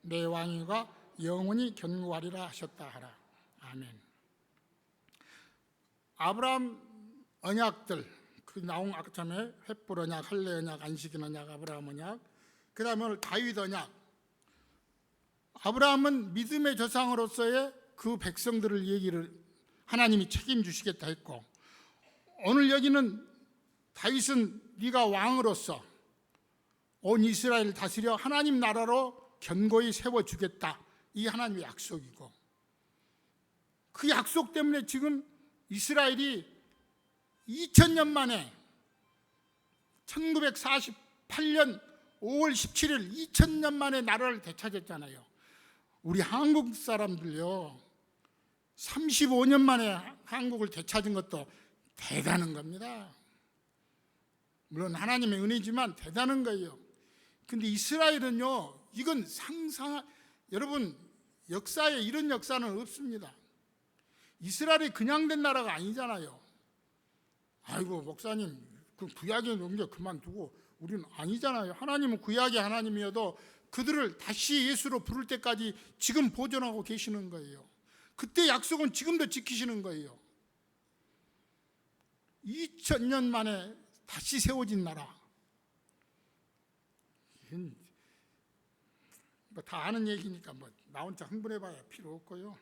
내 왕위가 영원히 견고하리라 하셨다 하라. 아멘. 아브라함 언약들, 그 나온 아까 전에 횃불 언약, 할례 언약, 안식일 언약, 아브라함 언약, 그 다음에 오늘 다윗 언약. 아브라함은 믿음의 조상으로서의 그 백성들을 얘기를 하나님이 책임주시겠다 했고, 오늘 여기는 다윗은 네가 왕으로서 온 이스라엘을 다스려 하나님 나라로 견고히 세워주겠다, 이 하나님의 약속이고, 그 약속 때문에 지금 이스라엘이 2000년 만에 1948년 5월 17일 2000년 만에 나라를 되찾았잖아요. 우리 한국 사람들요, 35년 만에 한국을 되찾은 것도 대단한 겁니다. 물론 하나님의 은혜지만 대단한 거예요. 근데 이스라엘은요, 이건 여러분, 역사에 이런 역사는 없습니다. 이스라엘이 그냥 된 나라가 아니잖아요. 아이고 목사님, 그 구약에 넘겨 그만두고, 우리는 아니잖아요. 하나님은 구약의 하나님이어도 그들을 다시 예수로 부를 때까지 지금 보존하고 계시는 거예요. 그때 약속은 지금도 지키시는 거예요. 2000년 만에 다시 세워진 나라. 뭐 다 아는 얘기니까 뭐 나 혼자 흥분해봐야 필요 없고요.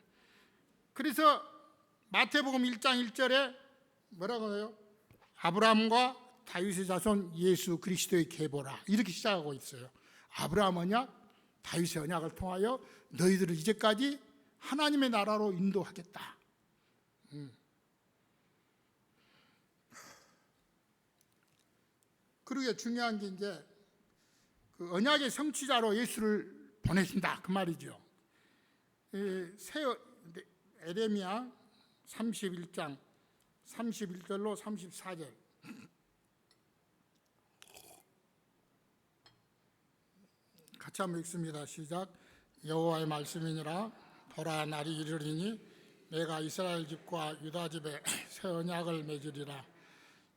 그래서 마태복음 1장 1절에 뭐라고 해요? 아브라함과 다윗의 자손 예수 그리스도의 계보라, 이렇게 시작하고 있어요. 아브라함 언약, 다윗의 언약을 통하여 너희들을 이제까지 하나님의 나라로 인도하겠다. 그러게 중요한 게 이제 그 언약의 성취자로 예수를 보내신다, 그 말이죠. 에레미야 31장 31절로 34절 같이 한번 읽습니다. 시작. 여호와의 말씀이니라. 보라, 날이 이르리니 내가 이스라엘 집과 유다 집에 새 언약을 맺으리라.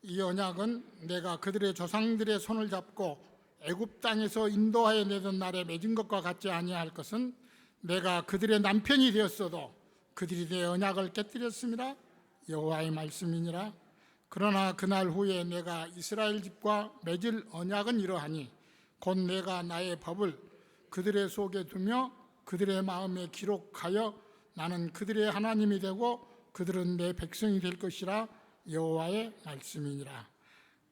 이 언약은 내가 그들의 조상들의 손을 잡고 애굽 땅에서 인도하여 내던 날에 맺은 것과 같지 아니할 것은, 내가 그들의 남편이 되었어도 그들이 내 언약을 깨뜨렸습니다. 여호와의 말씀이니라. 그러나 그날 후에 내가 이스라엘 집과 맺을 언약은 이러하니, 곧 내가 나의 법을 그들의 속에 두며 그들의 마음에 기록하여 나는 그들의 하나님이 되고 그들은 내 백성이 될 것이라. 여호와의 말씀이니라.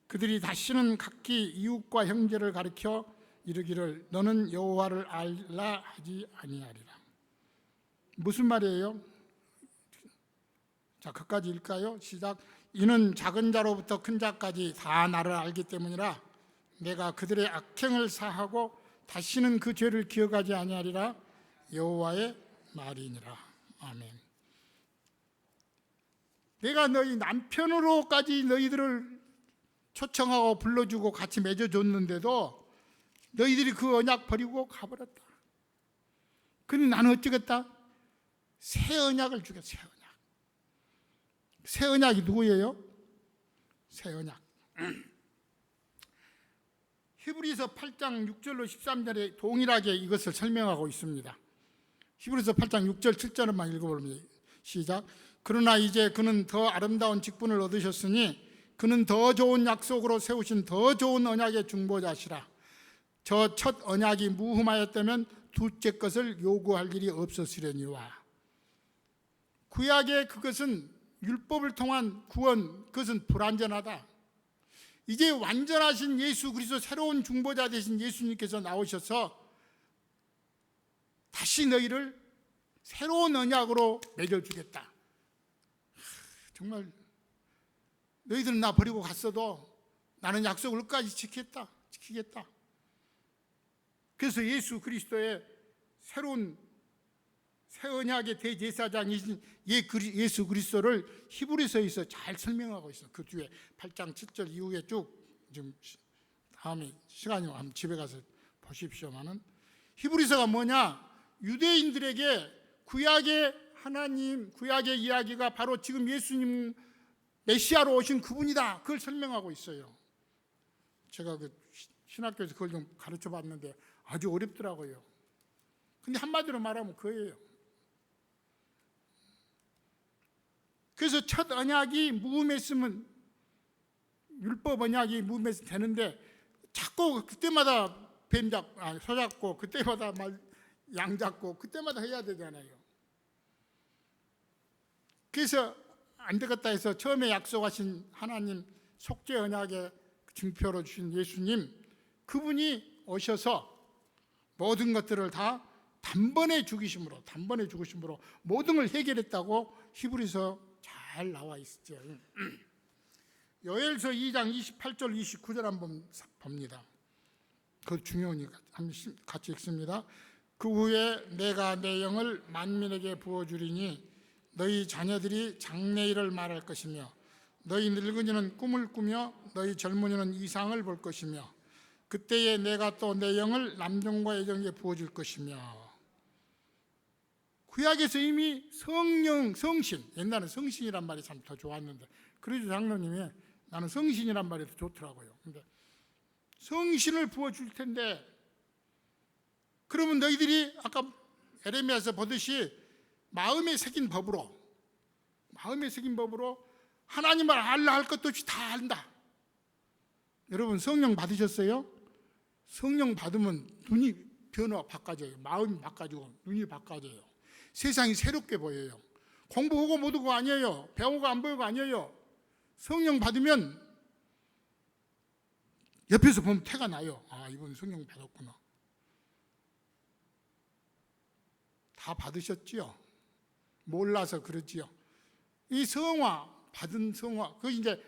그들이 다시는 각기 이웃과 형제를 가리켜 이르기를 너는 여호와를 알라 하지 아니하리라. 무슨 말이에요? 자, 끝까지 읽까요? 시작. 이는 작은 자로부터 큰 자까지 다 나를 알기 때문이라. 내가 그들의 악행을 사하고 다시는 그 죄를 기억하지 아니하리라. 여호와의 말이니라. 아멘. 내가 너희 남편으로까지 너희들을 초청하고 불러주고 같이 맺어줬는데도 너희들이 그 언약 버리고 가버렸다. 근데 나는 어쩌겠다? 새 언약을 주겠다. 새 언약. 새 언약이 누구예요? 새 언약. 히브리서 8장 6절로 13절에 동일하게 이것을 설명하고 있습니다. 히브리서 8장 6절 7절만 읽어보면 시작. 그러나 이제 그는 더 아름다운 직분을 얻으셨으니 그는 더 좋은 약속으로 세우신 더 좋은 언약의 중보자시라. 저 첫 언약이 무흠하였다면 둘째 것을 요구할 일이 없었으려니와. 구약의 그것은 율법을 통한 구원, 그것은 불완전하다. 이제 완전하신 예수 그리스도, 새로운 중보자 되신 예수님께서 나오셔서 다시 너희를 새로운 언약으로 맺어주겠다. 정말 너희들은 나 버리고 갔어도 나는 약속을 끝까지 지키겠다. 그래서 예수 그리스도의 새로운 새 언약의 대제사장이신 예수 그리스도를 히브리서에서 잘 설명하고 있어요. 그 뒤에 8장 7절 이후에 쭉, 지금 다음에 시간이 오면 집에 가서 보십시오만은, 히브리서가 뭐냐? 유대인들에게 구약의 하나님, 구약의 이야기가 바로 지금 예수님 메시아로 오신 그분이다, 그걸 설명하고 있어요. 제가 그 신학교에서 그걸 좀 가르쳐 봤는데 아주 어렵더라고요. 근데 한마디로 말하면 그거예요. 그래서 첫 언약이 무음했으면, 율법 언약이 무음했으면 되는데 자꾸 그때마다 손잡고 그때마다 말 양 잡고 그때마다 해야 되잖아요. 그래서 안 되겠다 해서 처음에 약속하신 하나님 속죄 언약의 증표로 주신 예수님, 그분이 오셔서 모든 것들을 다 단번에 죽으심으로 모든 걸 해결했다고 히브리서 잘 나와 있죠. 요엘서 2장 28절 29절 한번 봅니다. 그거 중요하니까 같이 읽습니다. 그 후에 내가 내 영을 만민에게 부어주리니 너희 자녀들이 장래일을 말할 것이며 너희 늙은이는 꿈을 꾸며 너희 젊은이는 이상을 볼 것이며 그때에 내가 또 내 영을 남종과 여종에게 부어줄 것이며. 구약에서 이미 성령, 성신, 옛날에 성신이란 말이 참 더 좋았는데 그래도 장로님이 나는 성신이란 말이 더 좋더라고요. 근데 성신을 부어줄 텐데, 그러면 너희들이 아까 에레미야에서 보듯이 마음에 새긴 법으로 하나님을 알라 할 것도 없이 다 안다. 여러분 성령 받으셨어요? 성령 받으면 눈이 바꿔져요. 마음이 바꿔지고 눈이 바꿔져요. 세상이 새롭게 보여요. 공부하고 못 하고 아니에요. 배우고 안 배우고 아니에요. 성령 받으면 옆에서 보면 태가 나요. 아, 이분 성령 받았구나. 다 받으셨지요? 몰라서 그렇지요. 이 성화, 받은 성화, 그 이제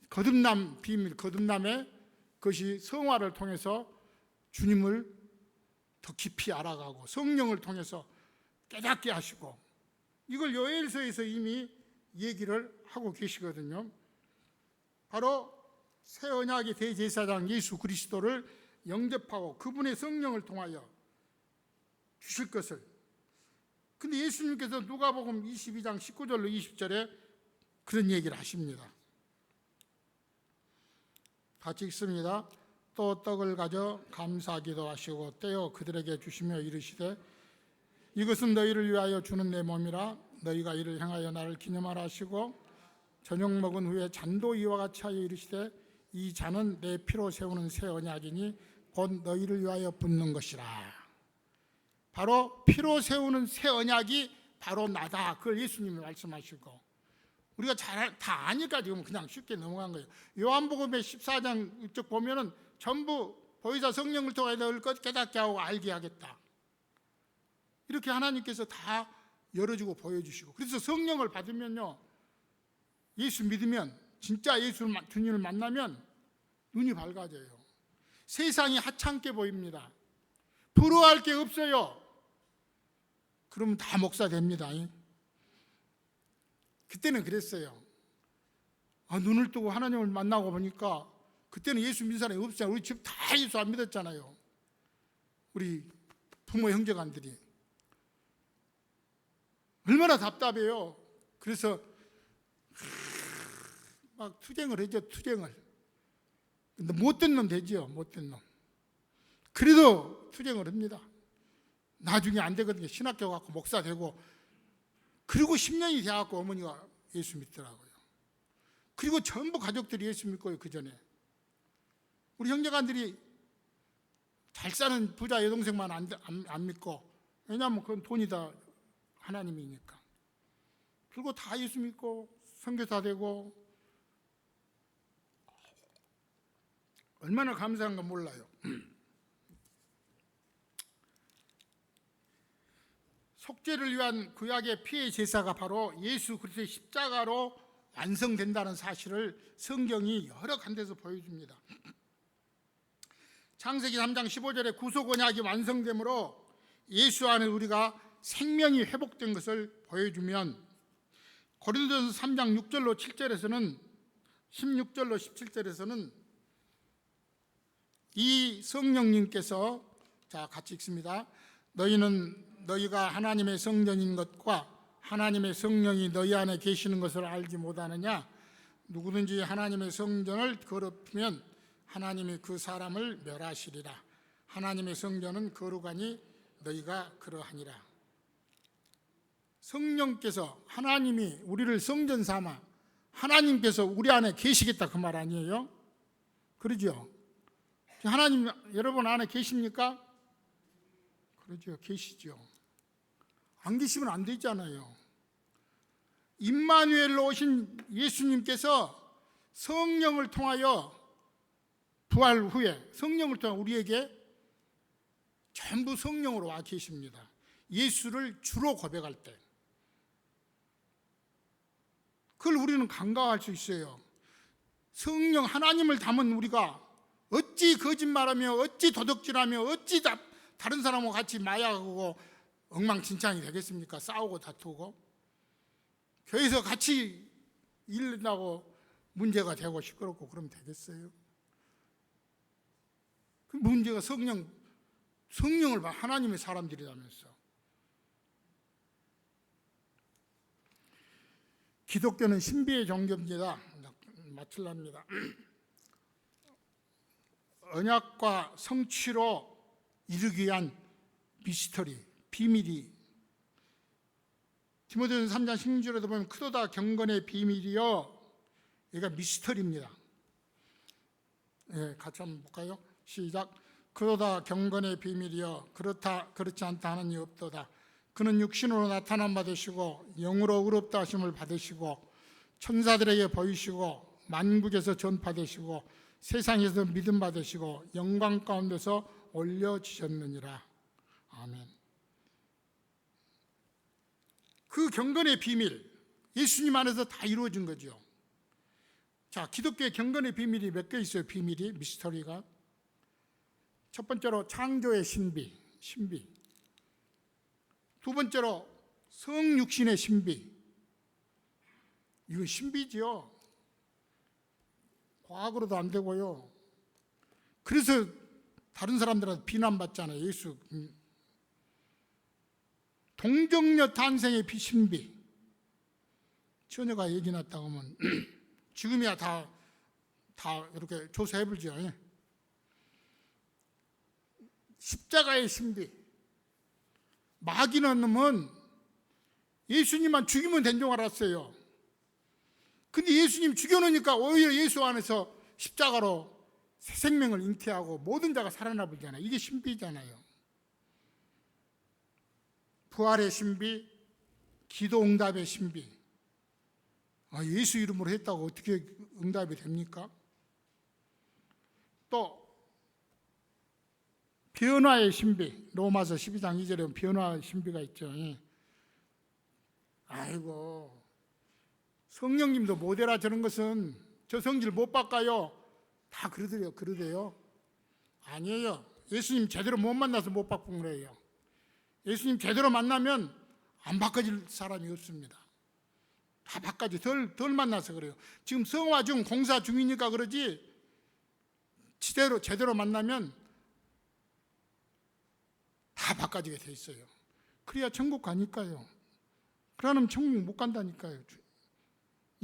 거듭남 비밀, 거듭남의 그것이 성화를 통해서 주님을 더 깊이 알아가고 성령을 통해서 깨닫게 하시고, 이걸 요엘서에서 이미 얘기를 하고 계시거든요. 바로 새 언약의 대제사장 예수 그리스도를 영접하고 그분의 성령을 통하여 주실 것을. 근데 예수님께서 누가복음 22장 19절로 20절에 그런 얘기를 하십니다. 같이 읽습니다. 또 떡을 가져 감사기도 하시고 떼어 그들에게 주시며 이르시되 이것은 너희를 위하여 주는 내 몸이라. 너희가 이를 행하여 나를 기념하라 하시고 저녁 먹은 후에 잔도 이와 같이 하여 이르시되 이 잔은 내 피로 세우는 새 언약이니 곧 너희를 위하여 붓는 것이라. 바로 피로 세우는 새 언약이 바로 나다. 그걸 예수님이 말씀하시고, 우리가 다 아니까 지금 그냥 쉽게 넘어간 거예요. 요한복음의 14장 이쪽 보면은 전부 보혜사 성령을 통해 너를 깨닫게 하고 알게 하겠다. 이렇게 하나님께서 다 열어주고 보여주시고, 그래서 성령을 받으면요, 예수 믿으면, 진짜 주님을 만나면 눈이 밝아져요. 세상이 하찮게 보입니다. 부러워할 게 없어요. 그러면 다 목사 됩니다. 그때는 그랬어요. 눈을 뜨고 하나님을 만나고 보니까 그때는 예수 믿는 사람이 없잖아요. 우리 집 다 예수 안 믿었잖아요. 우리 부모 형제간들이 얼마나 답답해요. 그래서 막 투쟁을 하죠. 투쟁을. 근데 못된 놈 되죠. 못된 놈. 그래도 투쟁을 합니다. 나중에 안 되거든요. 신학교 갖고 목사 되고, 그리고 10년이 돼갖고 어머니가 예수 믿더라고요. 그리고 전부 가족들이 예수 믿고요. 그 전에 우리 형제간들이 잘 사는 부자 여동생만 안 믿고, 왜냐하면 그건 돈이 다 하나님이니까. 그리고 다 예수 믿고 선교사 되고, 얼마나 감사한가 몰라요. 속죄를 위한 구약의 피의 제사가 바로 예수 그리스도의 십자가로 완성된다는 사실을 성경이 여러 간데서 보여줍니다. 창세기 3장 15절에 구속 언약이 완성되므로 예수 안에 우리가 생명이 회복된 것을 보여주면, 고린도전서 3장 6절로 7절에서는 16절로 17절에서는 이 성령님께서, 자 같이 읽습니다. 너희가 하나님의 성전인 것과 하나님의 성령이 너희 안에 계시는 것을 알지 못하느냐? 누구든지 하나님의 성전을 더럽히면 하나님이 그 사람을 멸하시리라. 하나님의 성전은 거룩하니 너희가 그러하니라. 성령께서, 하나님이 우리를 성전 삼아 하나님께서 우리 안에 계시겠다, 그 말 아니에요? 그러죠? 하나님 여러분 안에 계십니까? 그러죠. 계시죠. 안 계시면 안 되잖아요. 임마누엘로 오신 예수님께서 성령을 통하여 부활 후에 성령을 통해 우리에게 전부 성령으로 와 계십니다. 예수를 주로 고백할 때 그걸 우리는 간과할 수 있어요. 성령 하나님을 담은 우리가 어찌 거짓말하며 어찌 도둑질하며 어찌 다른 사람과 같이 마약하고 엉망진창이 되겠습니까? 싸우고 다투고 교회에서 같이 일하고 문제가 되고 시끄럽고 그러면 되겠어요? 그 문제가 성령을 봐 하나님의 사람들이라면서. 기독교는 신비의 종교입니다. 마칠랍니다. 언약과 성취로 이르기 위한 미스터리, 비밀이 디모데전서 3장 16절에도 보면 크도다 경건의 비밀이여, 얘가 미스터리입니다. 예, 같이 한번 볼까요? 시작. 크도다 경건의 비밀이여 그렇다 그렇지 않다 하는 이 없도다. 그는 육신으로 나타남 받으시고 영으로 의롭다 하심을 받으시고 천사들에게 보이시고 만국에서 전파되시고 세상에서 믿음 받으시고 영광 가운데서 올려지셨느니라. 아멘. 그 경건의 비밀, 예수님 안에서 다 이루어진 거죠. 자, 기독교의 경건의 비밀이 몇 개 있어요. 비밀이, 미스터리가. 첫 번째로 창조의 신비. 두 번째로 성육신의 신비. 이거 신비지요. 과학으로도 안 되고요. 그래서 다른 사람들한테 비난받잖아요. 예수. 동정녀 탄생의 신비. 처녀가 얘기 났다고 하면 지금이야 다 이렇게 조사해보죠. 십자가의 신비. 마귀는 놈은 예수님만 죽이면 된 줄 알았어요. 근데 예수님 죽여놓으니까 오히려 예수 안에서 십자가로 새 생명을 잉태하고 모든 자가 살아나버리잖아요. 이게 신비잖아요. 부활의 신비, 기도 응답의 신비. 예수 이름으로 했다고 어떻게 응답이 됩니까? 또 변화의 신비, 로마서 12장 2절에 보면 변화의 신비가 있죠. 아이고, 성령님도 못해라 저런 것은 저 성질 못 바꿔요. 다 그러대요. 아니에요. 예수님 제대로 못 만나서 못 바꾼 거예요. 예수님 제대로 만나면 안 바꿔질 사람이 없습니다. 다 바꿔지. 덜 만나서 그래요. 지금 성화 중 공사 중이니까 그러지 제대로 만나면 다 바꿔지게 돼 있어요. 그래야 천국 가니까요. 그러면 천국 못 간다니까요.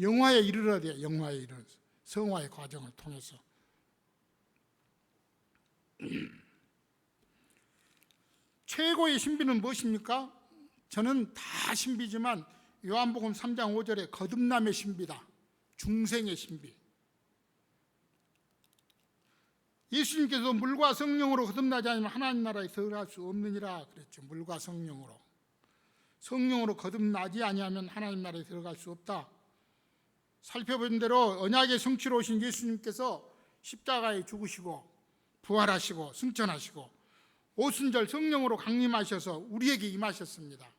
영화에 이르러야 돼요. 영화에 이르러서 성화의 과정을 통해서. 최고의 신비는 무엇입니까? 저는 다 신비지만 요한복음 3장 5절에 거듭남의 신비다. 중생의 신비. 예수님께서 물과 성령으로 거듭나지 않으면 하나님 나라에 들어갈 수 없느니라 그랬죠. 물과 성령으로. 성령으로 거듭나지 아니하면 하나님 나라에 들어갈 수 없다. 살펴본 대로 언약의 성취로 오신 예수님께서 십자가에 죽으시고 부활하시고 승천하시고 오순절 성령으로 강림하셔서 우리에게 임하셨습니다.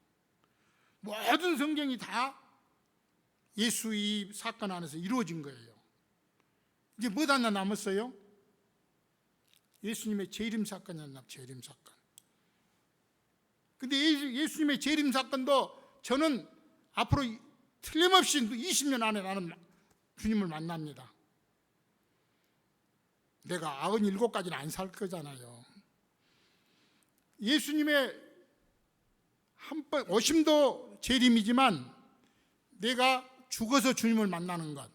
모든 성경이 다 예수 이 사건 안에서 이루어진 거예요. 이제 뭐 하나 남았어요? 예수님의 재림 사건이 하나 남았어요. 재림 사건. 근데 예수님의 재림 사건도 저는 앞으로 틀림없이 20년 안에 나는 주님을 만납니다. 내가 97까지는 안 살 거잖아요. 예수님의 한 번 오심도 재림이지만 내가 죽어서 주님을 만나는 것,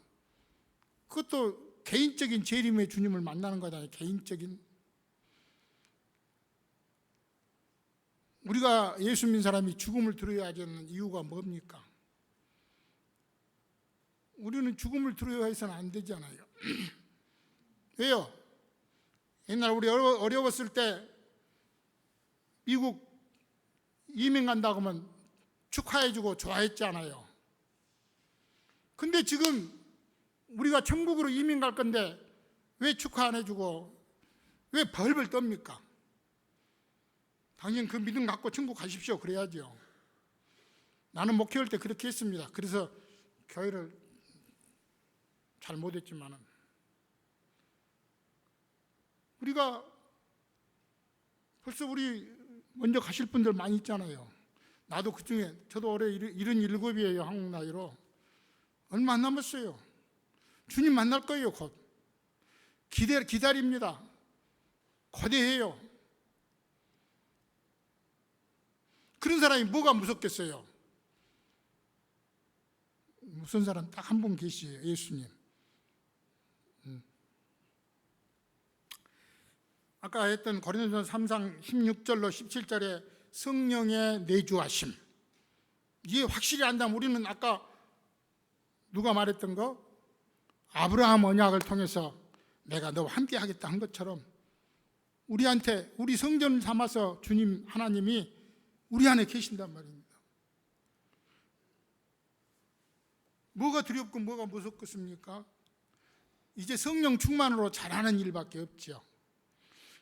그것도 개인적인 재림의 주님을 만나는 거잖아요. 개인적인. 우리가 예수 믿는 사람이 죽음을 두려워하지 않는 이유가 뭡니까? 우리는 죽음을 두려워해서는 안 되잖아요. 왜요? 옛날 우리 어려웠을 때 미국 이민 간다고 하면 축하해주고 좋아했잖아요. 근데 지금 우리가 천국으로 이민 갈 건데 왜 축하 안 해주고 왜 벌벌 떱니까? 당신 그 믿음 갖고 천국 가십시오 그래야죠. 나는 목회할 때 그렇게 했습니다. 그래서 교회를 잘 못했지만은 우리가 벌써 우리 먼저 가실 분들 많이 있잖아요. 나도 그중에 저도 올해 77이에요. 한국 나이로. 얼마 안 남았어요. 주님 만날 거예요. 곧 기다립니다. 거대해요. 그런 사람이 뭐가 무섭겠어요? 무슨 사람 딱 한 분 계시에요. 예수님. 아까 했던 고린도전서 3장 16절로 17절에 성령의 내주하심, 이게 확실히 안다면 우리는 아까 누가 말했던 거, 아브라함 언약을 통해서 내가 너와 함께 하겠다 한 것처럼 우리한테 우리 성전을 삼아서 주님 하나님이 우리 안에 계신단 말입니다. 뭐가 두렵고 뭐가 무섭겠습니까? 이제 성령 충만으로 잘하는 일밖에 없죠.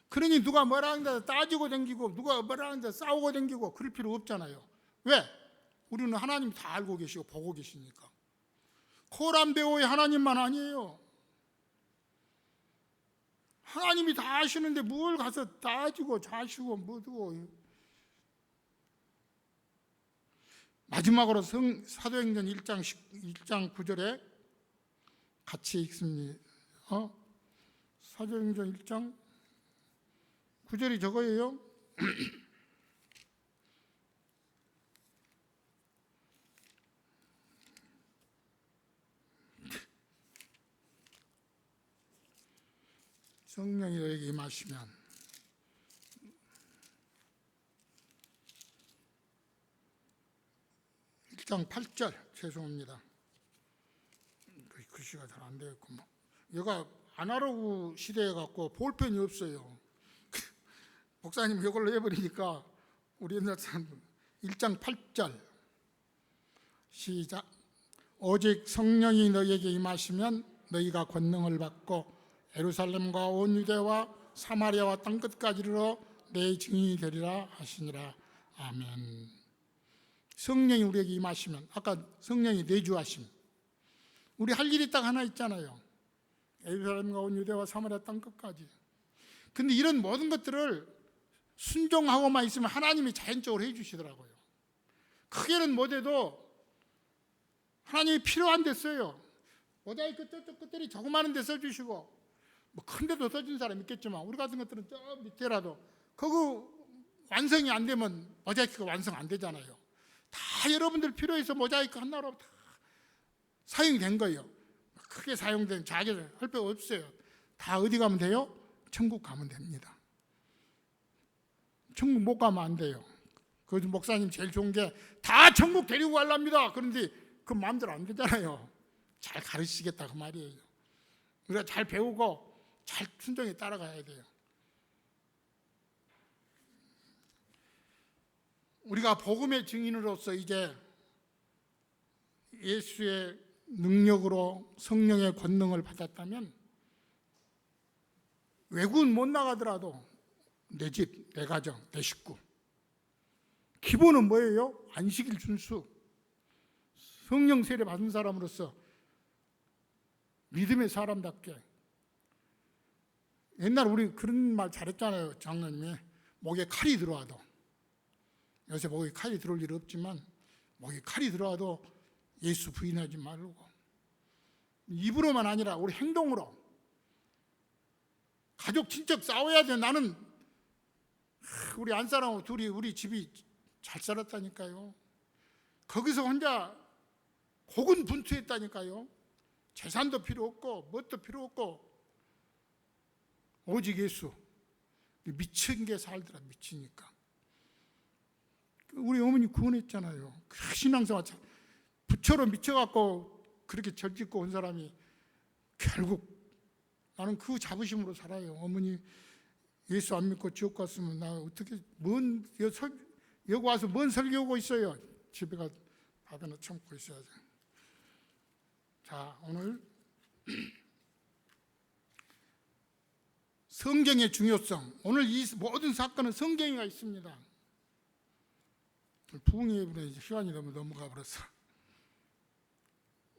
그러니 누가 뭐라 하는데 따지고 댕기고 누가 뭐라 하는데 싸우고 댕기고 그럴 필요 없잖아요. 왜? 우리는 하나님 다 알고 계시고 보고 계시니까. 코람데오의 하나님만 아니에요. 하나님이 다 아시는데 뭘 가서 따지고 자시고 뭐고. 마지막으로 사도행전 1장 9절에 같이 읽습니다. 사도행전 1장 9절이 저거예요. 성령이 너에게 임하시면 장 8절 죄송합니다. 글씨가 잘 안 되었고 얘가 아날로그 시대에 갖고 볼펜이 없어요. 목사님 이걸로 해버리니까 우리 옛날 사람들 1장 8절 시작. 오직 성령이 너희에게 임하시면 너희가 권능을 받고 예루살렘과 온 유대와 사마리아와 땅끝까지 이르러 내 증인이 되리라 하시니라. 아멘. 성령이 우리에게 임하시면, 아까 성령이 내주하심, 우리 할 일이 딱 하나 있잖아요. 예루살렘과 온 유대와 사마리아 땅끝까지. 근데 이런 모든 것들을 순종하고만 있으면 하나님이 자연적으로 해주시더라고요. 크게는 못해도 하나님이 필요한 데 써요. 모자이크 저쪽 끝들이 조그마한 데 써주시고, 뭐 큰 데도 써준 사람 있겠지만 우리 같은 것들은 저 밑에라도 그거 완성이 안 되면 모자이크가 완성 안 되잖아요. 다 여러분들 필요해서 모자이크 하나로 다 사용이 된 거예요. 크게 사용된 자기를 할 필요 없어요. 다 어디 가면 돼요? 천국 가면 됩니다. 천국 못 가면 안 돼요. 그 목사님 제일 좋은 게 다 천국 데리고 가랍니다. 그런데 그 마음대로 안 되잖아요. 잘 가르치겠다 그 말이에요. 우리가 잘 배우고 잘 순종에 따라가야 돼요. 우리가 복음의 증인으로서 이제 예수의 능력으로 성령의 권능을 받았다면 외국은 못 나가더라도 내 집, 내 가정, 내 식구, 기본은 뭐예요? 안식일 준수. 성령 세례 받은 사람으로서 믿음의 사람답게. 옛날 우리 그런 말 잘했잖아요. 장로님이 목에 칼이 들어와도, 요새 목에 칼이 들어올 일 없지만 목에 칼이 들어와도 예수 부인하지 말고 입으로만 아니라 우리 행동으로. 가족 친척 싸워야 돼. 나는 우리 안사람하고 둘이 우리 집이 잘 살았다니까요. 거기서 혼자 고군분투했다니까요. 재산도 필요 없고 뭣도 필요 없고 오직 예수. 미친 게 살더라. 미치니까. 우리 어머니 구원했잖아요. 신앙생활 부처로 미쳐갖고 그렇게 절짓고 온 사람이 결국 나는 그 자부심으로 살아요. 어머니 예수 안 믿고 지옥 갔으면 나 어떻게 여기 와서 뭔 설교하고 있어요? 집에 가 밥이나 처먹고 있어야죠. 자, 오늘 성경의 중요성. 오늘 이 모든 사건은 성경에 있습니다. 부흥회에 시간이 너무 넘어가 버렸어.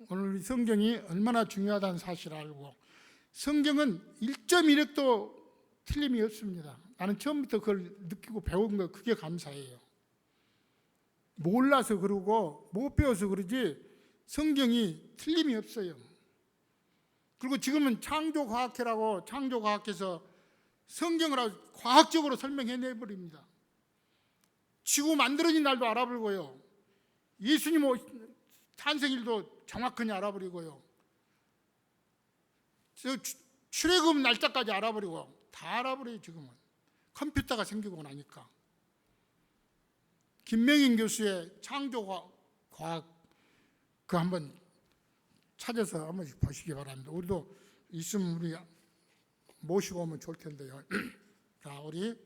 오늘 이 성경이 얼마나 중요하다는 사실을 알고, 성경은 1.1획도 틀림이 없습니다. 나는 처음부터 그걸 느끼고 배운 거 그게 감사해요. 몰라서 그러고 못 배워서 그러지 성경이 틀림이 없어요. 그리고 지금은 창조과학회라고, 창조과학에서 성경을 과학적으로 설명해내버립니다. 지구 만들어진 날도 알아버리고요, 예수님 탄생일도 정확하게 알아버리고요, 출애굽 날짜까지 알아버리고 다 알아버려요. 지금은 컴퓨터가 생기고 나니까. 김명인 교수의 창조과학 그 한번 찾아서 한번 보시기 바랍니다. 우리도 있으면 우리 모시고 오면 좋을 텐데요. 자, 우리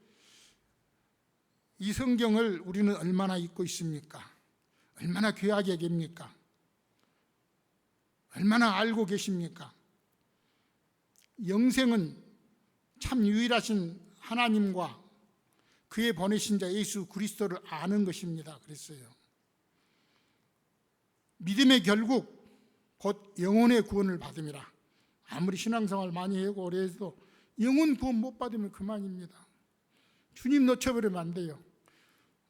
이 성경을 우리는 얼마나 읽고 있습니까? 얼마나 귀하게 여깁니까? 얼마나 알고 계십니까? 영생은 참 유일하신 하나님과 그의 보내신 자 예수 그리스도를 아는 것입니다. 그랬어요. 믿음의 결국 곧 영혼의 구원을 받음이라. 아무리 신앙생활 많이 하고 오래 해도 영혼 구원 못 받으면 그만입니다. 주님 놓쳐버리면 안 돼요.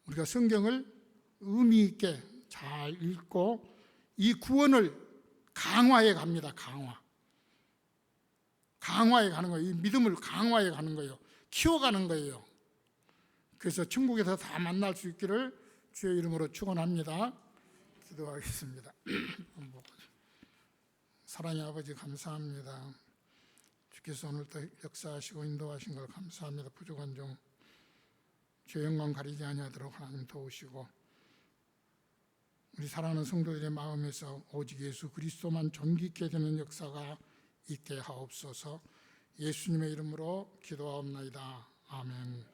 우리가 성경을 의미 있게 잘 읽고 이 구원을 강화해 갑니다. 강화해 가는 거예요. 이 믿음을 강화해 가는 거예요. 키워가는 거예요. 그래서 천국에서 다 만날 수 있기를 주의 이름으로 축원합니다. 기도하겠습니다. 사랑의 아버지, 감사합니다. 주께서 오늘도 역사하시고 인도하신 걸 감사합니다. 부족한 종 죄 영광 가리지 아니하도록 하나님 도우시고, 우리 사랑하는 성도들의 마음에서 오직 예수 그리스도만 존귀케 되는 역사가 있게 하옵소서. 예수님의 이름으로 기도하옵나이다. 아멘.